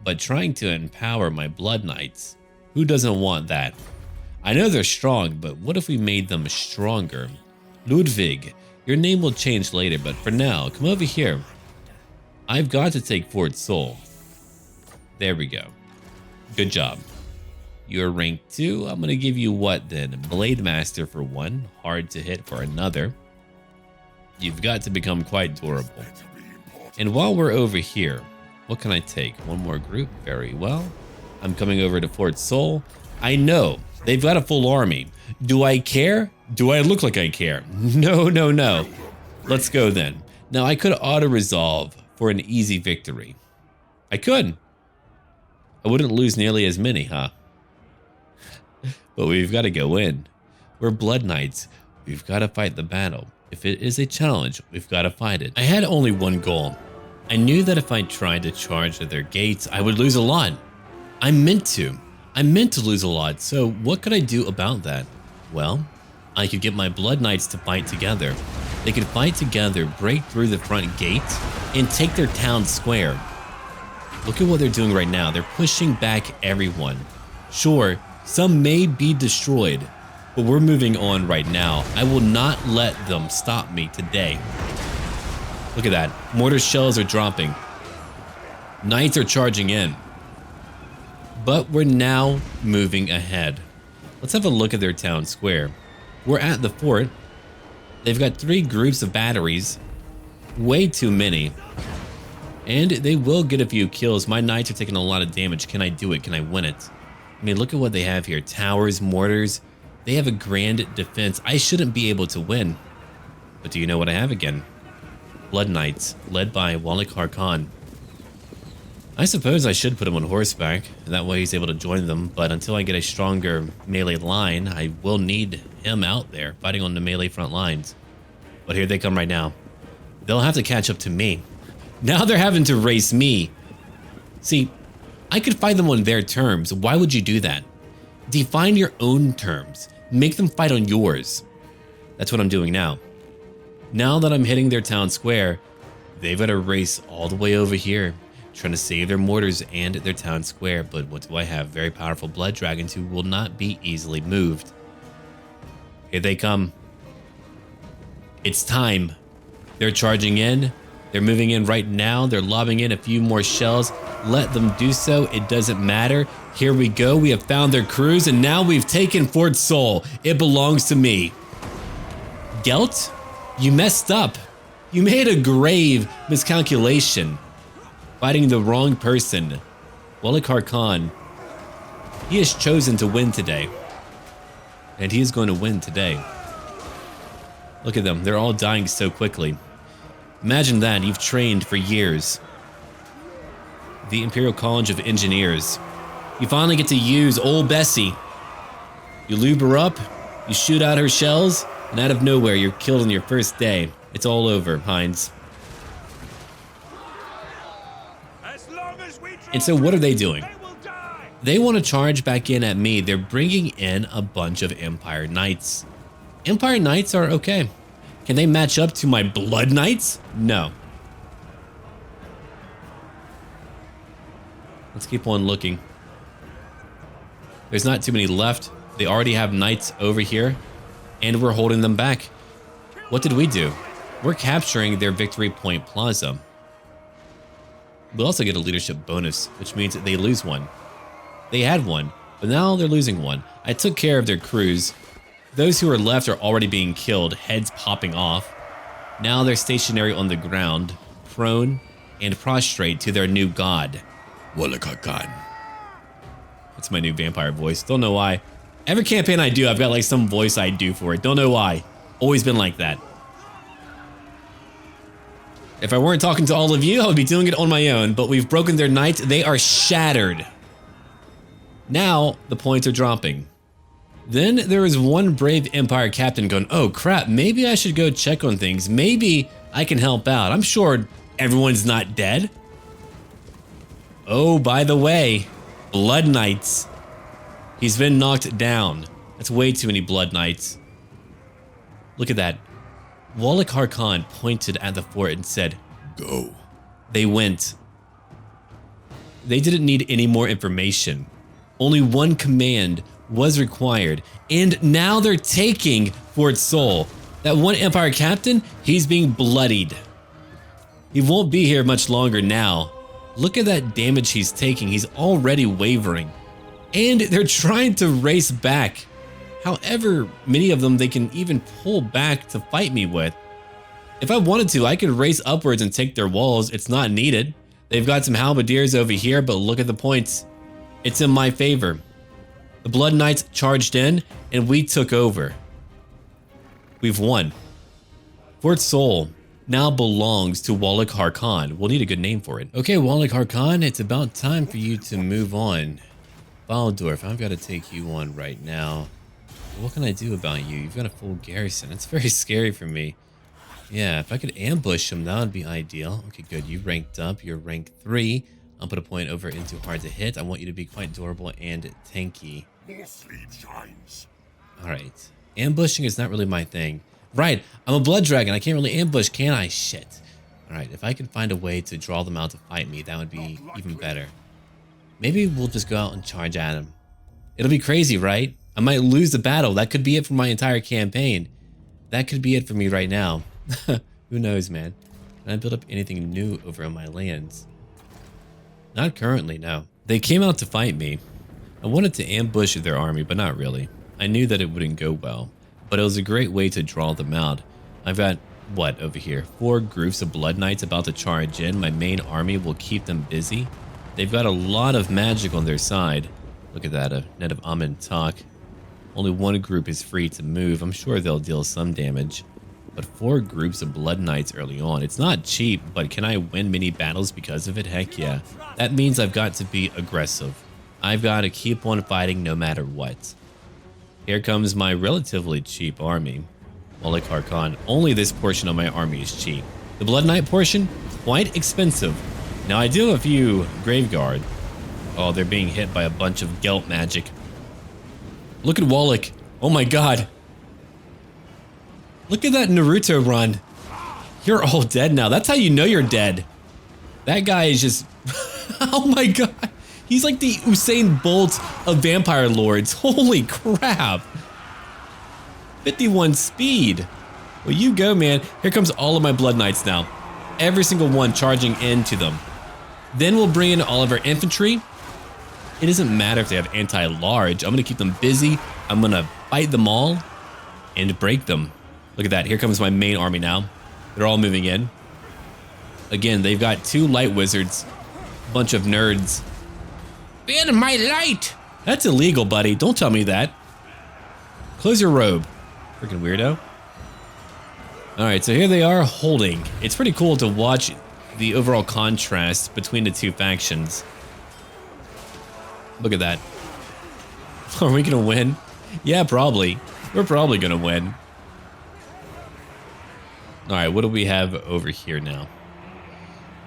But trying to empower my Blood Knights, who doesn't want that? I know they're strong, but what if we made them stronger? Ludwig, your name will change later, but for now, come over here. I've got to take Fort Sol. There we go. Good job. You're rank 2. I'm going to give you what then? Blade Master for 1. Hard to hit for another. You've got to become quite durable. And while we're over here, what can I take? One more group. Very well. I'm coming over to Fort Sol. I know they've got a full army. Do I care? Do I look like I care? No, no, no. Let's go then. Now I could auto-resolve for an easy victory. I could. I wouldn't lose nearly as many, huh? But we've got to go in. We're Blood Knights. We've got to fight the battle. If it is a challenge, we've got to fight it. I had only one goal. I knew that if I tried to charge at their gates, I would lose a lot. I meant to lose a lot, so what could I do about that? Well, I could get my Blood Knights to fight together. They could fight together, break through the front gate, and take their town square. Look at what they're doing right now. They're pushing back everyone. Sure, some may be destroyed, but we're moving on right now. I will not let them stop me today. Look at that. Mortar shells are dropping. Knights are charging in. But we're now moving ahead. Let's have a look at their town square. We're at the fort. They've got 3 groups of batteries. Way too many. And they will get a few kills. My knights are taking a lot of damage. Can I do it? Can I win it? I mean, look at what they have here. Towers, mortars. They have a grand defense. I shouldn't be able to win. But do you know what I have again? Blood Knights, led by Wallach Harkon. I suppose I should put him on horseback, and that way he's able to join them, but until I get a stronger melee line, I will need him out there, fighting on the melee front lines. But here they come right now. They'll have to catch up to me. Now they're having to race me. See, I could fight them on their terms. Why would you do that? Define your own terms. Make them fight on yours. That's what I'm doing now. Now that I'm hitting their town square, they've got to race all the way over here, trying to save their mortars and their town square. But what do I have? Very powerful blood dragons who will not be easily moved. Here they come. It's time. They're charging in. They're moving in right now. They're lobbing in a few more shells. Let them do so. It doesn't matter. Here we go. We have found their crews, and now we've taken Fort Sol. It belongs to me. Gelt, you messed up. You made a grave miscalculation. Fighting the wrong person. Wallach Harkon. He has chosen to win today. And he is going to win today. Look at them. They're all dying so quickly. Imagine that. You've trained for years. The Imperial College of Engineers. You finally get to use old Bessie. You lube her up, you shoot out her shells, and out of nowhere you're killed on your first day. It's all over, Heinz. And so what are they doing? They want to charge back in at me. They're bringing in a bunch of Empire Knights. Empire Knights are okay. Can they match up to my Blood Knights? No. Let's keep on looking. There's not too many left. They already have knights over here, and we're holding them back. What did we do? We're capturing their victory point Plaza. We'll also get a leadership bonus, which means that they lose one. They had one, but now they're losing one. I took care of their crews. Those who are left are already being killed, heads popping off. Now they're stationary on the ground, prone and prostrate to their new god, Wallach Archon. That's my new vampire voice. Don't know why. Every campaign I do, I've got like some voice I do for it. Don't know why. Always been like that. If I weren't talking to all of you, I would be doing it on my own, but we've broken their knights. They are shattered. Now the points are dropping. Then there is one brave Empire captain going, oh crap, maybe I should go check on things. Maybe I can help out. I'm sure everyone's not dead. Oh, by the way, Blood Knights. He's been knocked down. That's way too many Blood Knights. Look at that. Wallach Harkon pointed at the fort and said, Go. They went. They didn't need any more information. Only one command was required, and now they're taking Fort Sol. That one Empire captain, he's being bloodied. He won't be here much longer now. Look at that damage he's taking. He's already wavering. And they're trying to race back. However many of them they can even pull back to fight me with. If I wanted to, I could race upwards and take their walls. It's not needed. They've got some halberdiers over here, but look at the points. It's in my favor. The Blood Knights charged in, and we took over. We've won. Fort Sol now belongs to Wallach Harkon. We'll need a good name for it. Okay, Wallach Harkon, it's about time for you to move on. Baldorf, I've got to take you on right now. What can I do about you? You've got a full garrison. It's very scary for me. Yeah, if I could ambush him, that would be ideal. Okay, good. You ranked up. You're rank 3. I'll put a point over into hard to hit. I want you to be quite durable and tanky. More sleep shines. Alright. Ambushing is not really my thing. Right, I'm a blood dragon. I can't really ambush, can I? Shit. Alright, if I could find a way to draw them out to fight me, that would be even better. Maybe we'll just go out and charge at him. It'll be crazy, right? I might lose the battle. That could be it for my entire campaign. That could be it for me right now. Who knows, man? Can I build up anything new over on my lands? Not currently, no. They came out to fight me. I wanted to ambush their army, but not really. I knew that it wouldn't go well, but it was a great way to draw them out. I've got, what, over here? 4 groups of Blood Knights about to charge in. My main army will keep them busy. They've got a lot of magic on their side. Look at that, a net of Amen talk. Only one group is free to move. I'm sure they'll deal some damage. But 4 groups of Blood Knights early on. It's not cheap, but can I win many battles because of it? Heck yeah. That means I've got to be aggressive. I've got to keep on fighting no matter what. Here comes my relatively cheap army. Wallach Harkon. Only this portion of my army is cheap. The Blood Knight portion, quite expensive. Now I do have a few Graveguard. Oh, they're being hit by a bunch of Gelt magic. Look at Wallach. Oh my god. Look at that Naruto run. You're all dead now. That's how you know you're dead. That guy is just... oh my god. He's like the Usain Bolt of Vampire Lords. Holy crap. 51 speed. Well, you go, man. Here comes all of my Blood Knights now. Every single one charging into them. Then we'll bring in all of our infantry. It doesn't matter if they have anti-large. I'm going to keep them busy. I'm going to fight them all and break them. Look at that. Here comes my main army now. They're all moving in. Again, they've got 2 light wizards. Bunch of nerds. In my light! That's illegal, buddy. Don't tell me that. Close your robe. Freaking weirdo. Alright, so here they are holding. It's pretty cool to watch the overall contrast between the 2 factions. Look at that. Are we gonna win? Yeah, probably. We're probably gonna win. Alright, what do we have over here now?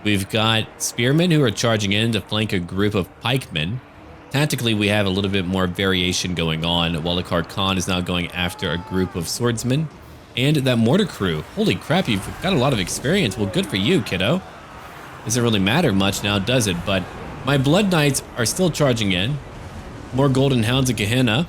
We've got spearmen who are charging in to flank a group of pikemen. Tactically, we have a little bit more variation going on. Wallach Harkon is now going after a group of swordsmen. And that mortar crew. Holy crap, you've got a lot of experience. Well, good for you, kiddo. Doesn't really matter much now, does it? But my Blood Knights are still charging in. More Golden Hounds of Gehenna.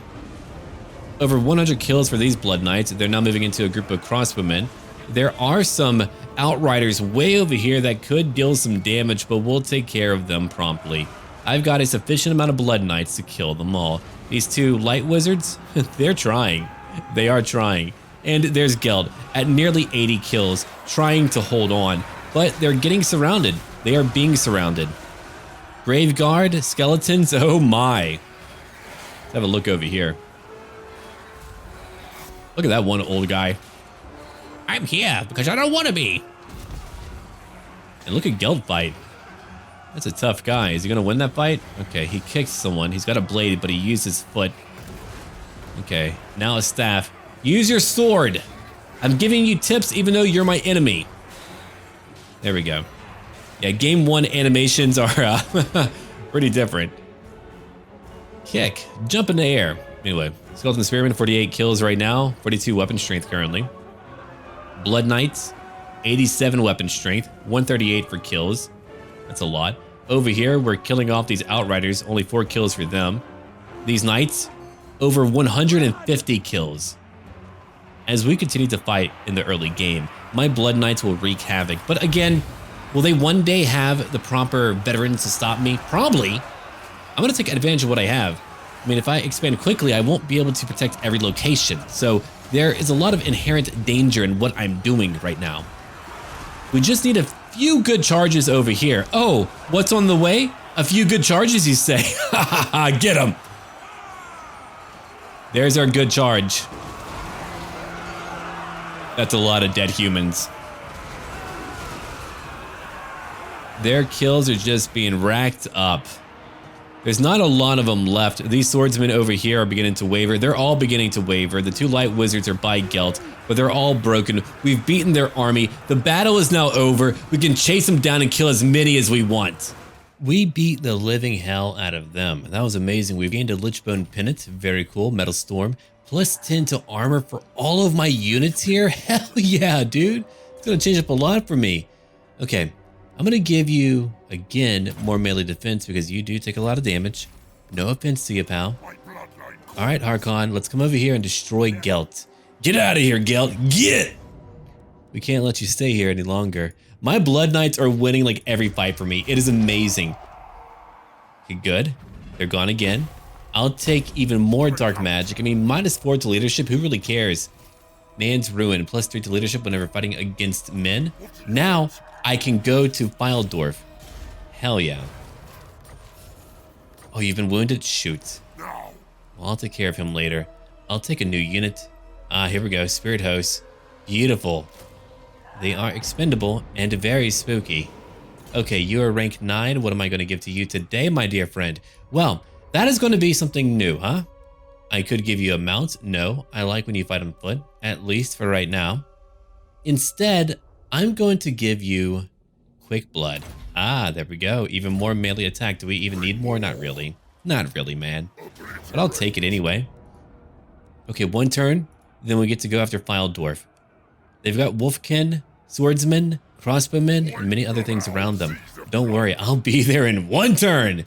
Over 100 kills for these Blood Knights. They're now moving into a group of crossbowmen. There are some Outriders way over here that could deal some damage, but we'll take care of them promptly. I've got a sufficient amount of Blood Knights to kill them all. These 2 light wizards, they're trying. They are trying. And there's Geld at nearly 80 kills, trying to hold on, but they're getting surrounded. They are being surrounded. Graveguard, skeletons, oh my. Let's have a look over here. Look at that one old guy. I'm here because I don't want to be. And look at Geld fight. That's a tough guy. Is he going to win that fight? Okay, he kicks someone. He's got a blade, but he used his foot. Okay, now a staff. Use your sword. I'm giving you tips even though you're my enemy. There we go. Yeah, game 1 animations are pretty different. Kick. Jump in the air. Anyway, Skeleton Spearman, 48 kills right now. 42 weapon strength currently. Blood Knights, 87 weapon strength, 138 for kills. That's a lot. Over here, we're killing off these Outriders, only 4 kills for them. These Knights, over 150 kills. As we continue to fight in the early game, my Blood Knights will wreak havoc. But again, will they one day have the proper veterans to stop me? Probably. I'm going to take advantage of what I have. I mean, if I expand quickly, I won't be able to protect every location. So there is a lot of inherent danger in what I'm doing right now. We just need a few good charges over here. Oh, what's on the way? A few good charges, you say? Ha ha ha, get him. There's our good charge. That's a lot of dead humans. Their kills are just being racked up. There's not a lot of them left. These swordsmen over here are beginning to waver. They're all beginning to waver. The 2 light wizards are by Gelt, but they're all broken. We've beaten their army. The battle is now over. We can chase them down and kill as many as we want. We beat the living hell out of them. That was amazing. We've gained a Lichbone Pennant. Very cool. Metal Storm. Plus 10 to armor for all of my units here. Hell yeah, dude. It's going to change up a lot for me. Okay. I'm going to give you, again, more melee defense because you do take a lot of damage. No offense to you, pal. All right, Harkon, let's come over here and destroy Gelt. Get out of here, Gelt. Get! We can't let you stay here any longer. My Blood Knights are winning like every fight for me. It is amazing. Okay, good. They're gone again. I'll take even more dark magic. I mean, -4 to leadership. Who really cares? Man's Ruin. +3 to leadership whenever fighting against men. Now, I can go to Fildorf. Hell yeah. Oh, you've been wounded? Shoot. Well, I'll take care of him later. I'll take a new unit. Here we go. Spirit Host. Beautiful. They are expendable and very spooky. Okay, you are rank 9. What am I going to give to you today, my dear friend? Well, that is going to be something new, huh? I could give you a mount. No, I like when you fight on foot, at least for right now. Instead, I'm going to give you Quick Blood. There we go. Even more melee attack. Do we even need more? Not really. Not really, man. But I'll take it anyway. Okay, 1 turn. Then we get to go after Fildorf. They've got Wolfkin, Swordsmen, Crossbowmen, and many other things around them. Don't worry, I'll be there in 1 turn.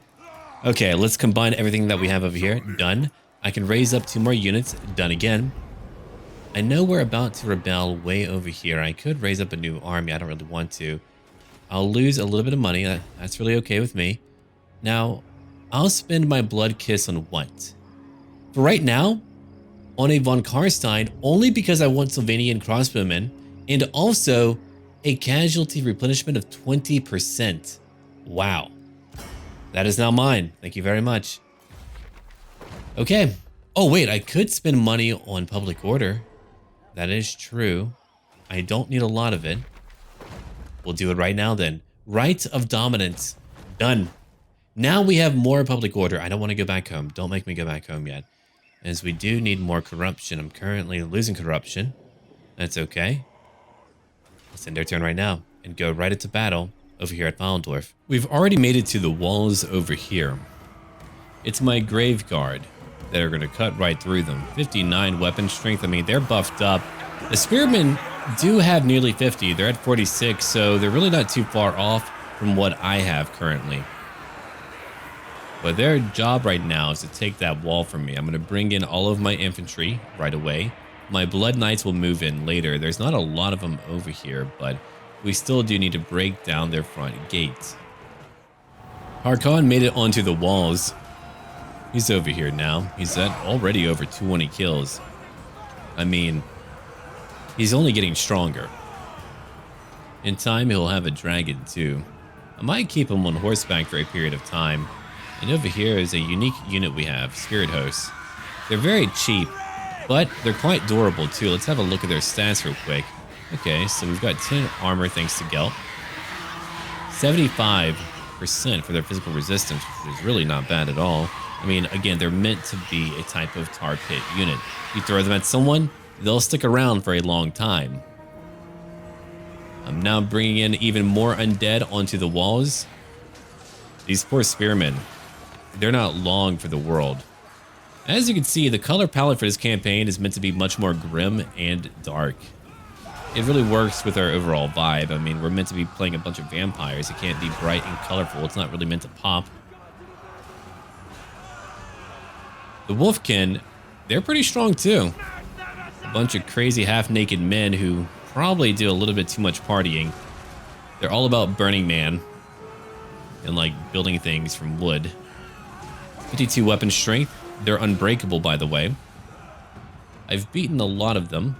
Okay, let's combine everything that we have over here. Done. I can raise up 2 more units. Done again. I know we're about to rebel way over here. I could raise up a new army. I don't really want to. I'll lose a little bit of money. That's really okay with me. Now, I'll spend my blood kiss on what? For right now, on a von Karstein, only because I want Sylvanian crossbowmen, and also a casualty replenishment of 20%. Wow. That is now mine. Thank you very much. Okay. Oh, wait, I could spend money on public order. That is true. I don't need a lot of it. We'll do it right now then. Right of dominance. Done. Now we have more public order. I don't want to go back home. Don't make me go back home yet. As we do need more corruption. I'm currently losing corruption. That's okay. Let's end our turn right now and go right into battle over here at Fildorf. We've already made it to the walls over here. It's my Grave Guard that are going to cut right through them. 59 weapon strength. I mean, they're buffed up. The Spearmen do have nearly 50. They're at 46, so they're really not too far off from what I have currently. But their job right now is to take that wall from me. I'm going to bring in all of my infantry right away. My Blood Knights will move in later. There's not a lot of them over here, but we still do need to break down their front gate. Harkon made it onto the walls. He's over here now. He's at already over 220 kills. I mean, he's only getting stronger. In time, he'll have a dragon too. I might keep him on horseback for a period of time. And over here is a unique unit we have, Spirit Hosts. They're very cheap, but they're quite durable too. Let's have a look at their stats real quick. Okay, so we've got 10 armor thanks to Gelt. 75% for their physical resistance, which is really not bad at all. I mean, again, they're meant to be a type of tar pit unit. You throw them at someone, they'll stick around for a long time. I'm now bringing in even more undead onto the walls. These poor spearmen, they're not long for the world. As you can see, the color palette for this campaign is meant to be much more grim and dark. It really works with our overall vibe. I mean, we're meant to be playing a bunch of vampires. It can't be bright and colorful. It's not really meant to pop. The Wolfkin, they're pretty strong too. A bunch of crazy half-naked men who probably do a little bit too much partying. They're all about Burning Man and like building things from wood. 52 weapon strength. They're unbreakable, by the way. I've beaten a lot of them.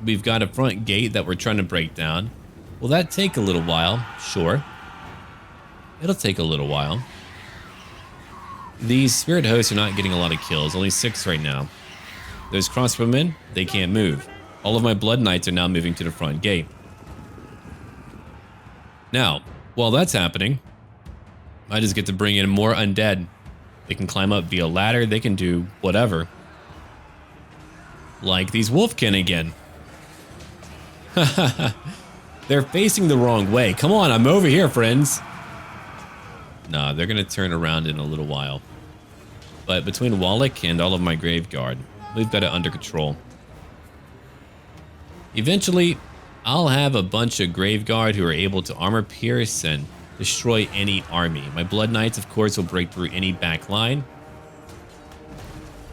We've got a front gate that we're trying to break down. Will that take a little while? Sure. It'll take a little while. These spirit hosts are not getting a lot of kills. Only 6 right now. Those crossbowmen, they can't move. All of my blood knights are now moving to the front gate. Now, while that's happening, I just get to bring in more undead. They can climb up via ladder. They can do whatever. Like these Wolfkin again. They're facing the wrong way. Come on, I'm over here, friends. Nah, they're gonna turn around in a little while. But between Wallach and all of my Graveguard, we've got it under control. Eventually, I'll have a bunch of Graveguard who are able to armor pierce and destroy any army. My Blood Knights, of course, will break through any back line.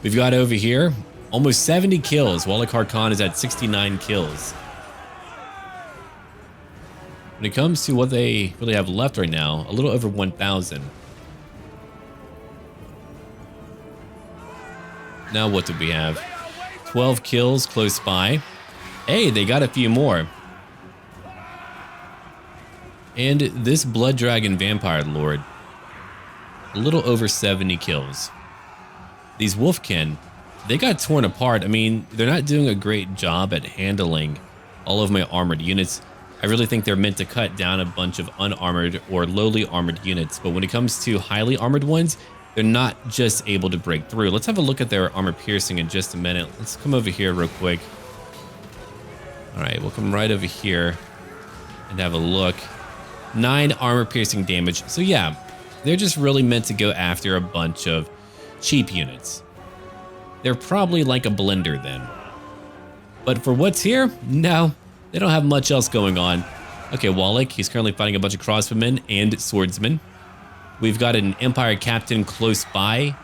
We've got over here almost 70 kills. Wallach Harkon is at 69 kills. When it comes to what they really have left right now, a little over 1,000. Now what do we have? 12 kills close by. Hey, they got a few more. And this Blood Dragon Vampire Lord, a little over 70 kills. These Wolfkin, they got torn apart. I mean, they're not doing a great job at handling all of my armored units. I really think they're meant to cut down a bunch of unarmored or lowly armored units, but when it comes to highly armored ones, they're not just able to break through. Let's have a look at their armor piercing in just a minute. Let's come over here real quick. All right, we'll come right over here and have a look. 9 armor piercing damage. So yeah, they're just really meant to go after a bunch of cheap units. They're probably like a blender then. But for what's here, no. They don't have much else going on. Okay, Wallach, he's currently fighting a bunch of crossbowmen and swordsmen. We've got an Empire captain close by.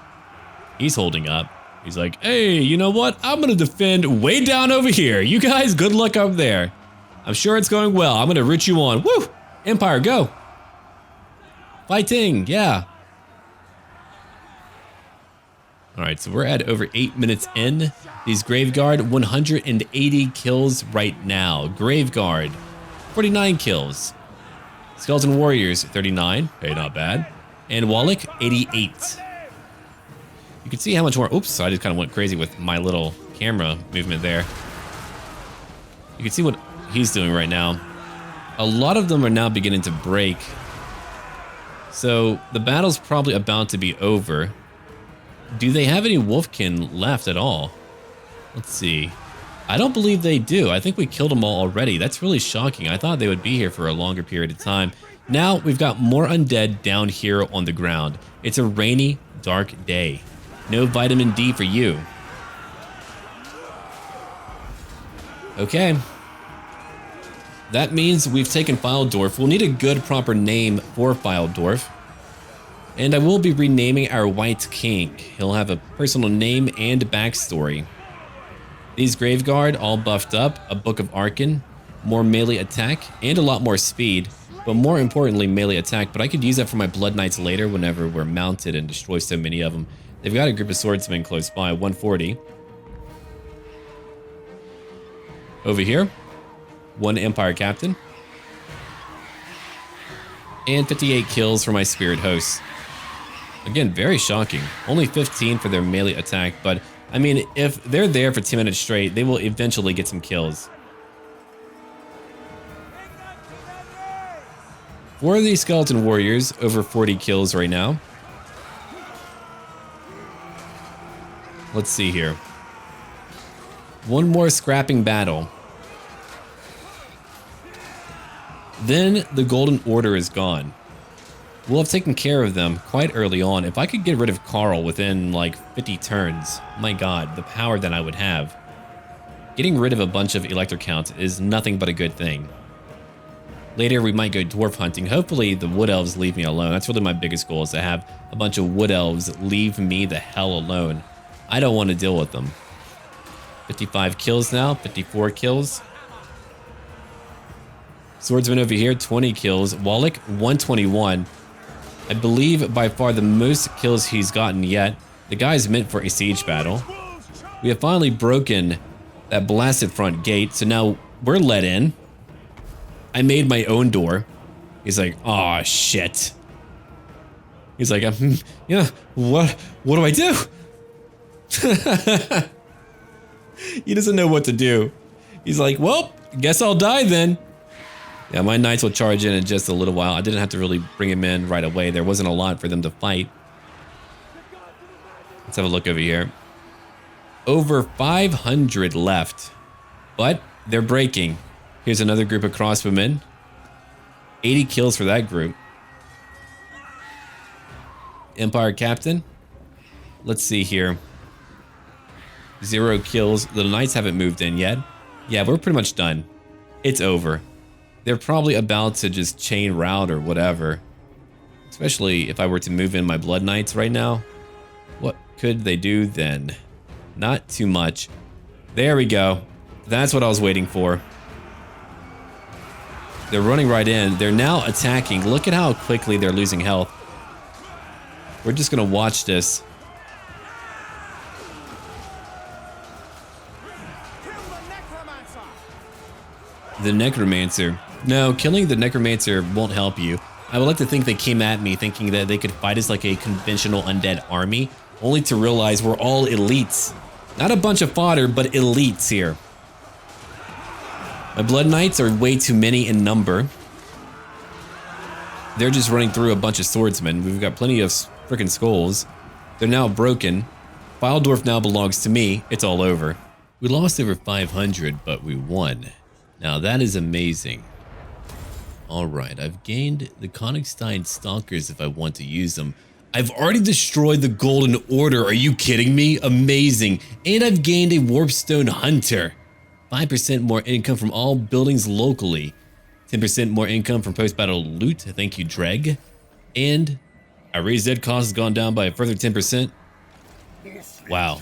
He's holding up. He's like, hey, you know what? I'm going to defend way down over here. You guys, good luck up there. I'm sure it's going well. I'm going to root you on. Woo! Empire, go. Fighting, yeah. All right, so we're at over 8 minutes in. These Graveguard, 180 kills right now. Graveguard, 49 kills. Skeleton Warriors, 39. Hey, not bad. And Wallach, 88. You can see how much more... Oops, I just kind of went crazy with my little camera movement there. You can see what he's doing right now. A lot of them are now beginning to break. So the battle's probably about to be over. Do they have any Wolfkin left at all? Let's see. I don't believe they do. I think we killed them all already. That's really shocking. I thought they would be here for a longer period of time. Now we've got more undead down here on the ground. It's a rainy, dark day. No vitamin D for you. Okay. That means we've taken Fildorf. We'll need a good proper name for Fildorf. And I will be renaming our White King. He'll have a personal name and backstory. These Graveguard all buffed up, a Book of Archon, more melee attack, and a lot more speed, but more importantly melee attack, but I could use that for my Blood Knights later whenever we're mounted and destroy so many of them. They've got a group of swordsmen close by, 140. Over here, 1 Empire Captain. And 58 kills for my Spirit Hosts. Again, very shocking. Only 15 for their melee attack, but I mean, if they're there for 10 minutes straight, they will eventually get some kills. 4 of these Skeleton Warriors, over 40 kills right now. Let's see here. 1 more scrapping battle. Then the Golden Order is gone. We'll have taken care of them quite early on. If I could get rid of Carl within like 50 turns, my god, the power that I would have. Getting rid of a bunch of electric counts is nothing but a good thing. Later, we might go dwarf hunting. Hopefully, the wood elves leave me alone. That's really my biggest goal, is to have a bunch of wood elves leave me the hell alone. I don't want to deal with them. 55 kills now, 54 kills. Swordsman over here, 20 kills. Wallach, 121. I believe by far the most kills he's gotten yet. The guy's meant for a siege battle. We have finally broken that blasted front gate, so now we're let in. I made my own door. He's like, oh shit. He's like, yeah, what do I do? He doesn't know what to do. He's like, well, guess I'll die then. Yeah, my knights will charge in just a little while. I didn't have to really bring him in right away. There wasn't a lot for them to fight. Let's have a look over here. Over 500 left, but they're breaking. Here's another group of crossbowmen. 80 kills for that group. Empire Captain. Let's see here. 0 kills. The knights haven't moved in yet. Yeah, we're pretty much done. It's over. They're probably about to just chain route or whatever. Especially if I were to move in my blood knights right now. What could they do then? Not too much. There we go. That's what I was waiting for. They're running right in. They're now attacking. Look at how quickly they're losing health. We're just gonna watch this. The Necromancer. No, killing the Necromancer won't help you. I would like to think they came at me thinking that they could fight us like a conventional undead army, only to realize we're all elites. Not a bunch of fodder, but elites here. My Blood Knights are way too many in number. They're just running through a bunch of swordsmen. We've got plenty of freaking skulls. They're now broken. Wildorf now belongs to me. It's all over. We lost over 500, but we won. Now that is amazing. Alright, I've gained the Königstein Stalkers if I want to use them. I've already destroyed the Golden Order. Are you kidding me? Amazing. And I've gained a Warpstone Hunter. 5% more income from all buildings locally. 10% more income from post-battle loot. Thank you, Dreg. And our raised dead cost has gone down by a further 10%. Wow.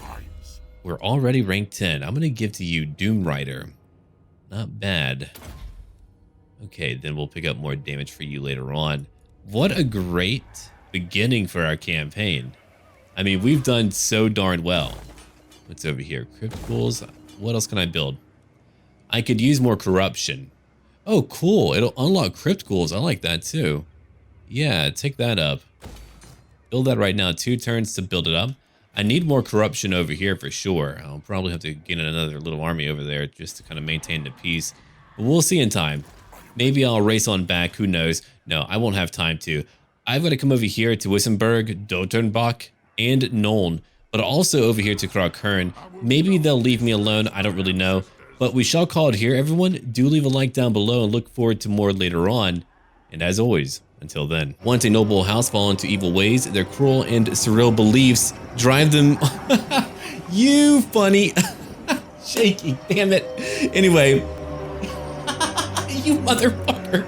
We're already ranked 10. I'm going to give to you Doom Rider. Not bad. Okay, then we'll pick up more damage for you later on. What a great beginning for our campaign. I mean, we've done so darn well. What's over here? Crypticals. What else can I build? I could use more corruption. Oh, cool. It'll unlock crypticals. I like that too. Yeah, take that up. Build that right now. 2 turns to build it up. I need more corruption over here for sure. I'll probably have to get another little army over there just to kind of maintain the peace. But we'll see in time. Maybe I'll race on back. Who knows? No, I won't have time to. I've got to come over here to Wissenberg, Doternbach, and Nuln. But also over here to Krakern. Maybe they'll leave me alone. I don't really know. But we shall call it here, everyone. Do leave a like down below and look forward to more later on. And as always, until then. Once a noble house fall into evil ways, their cruel and surreal beliefs drive them... You funny... Shaky, damn it. Anyway... You motherfucker.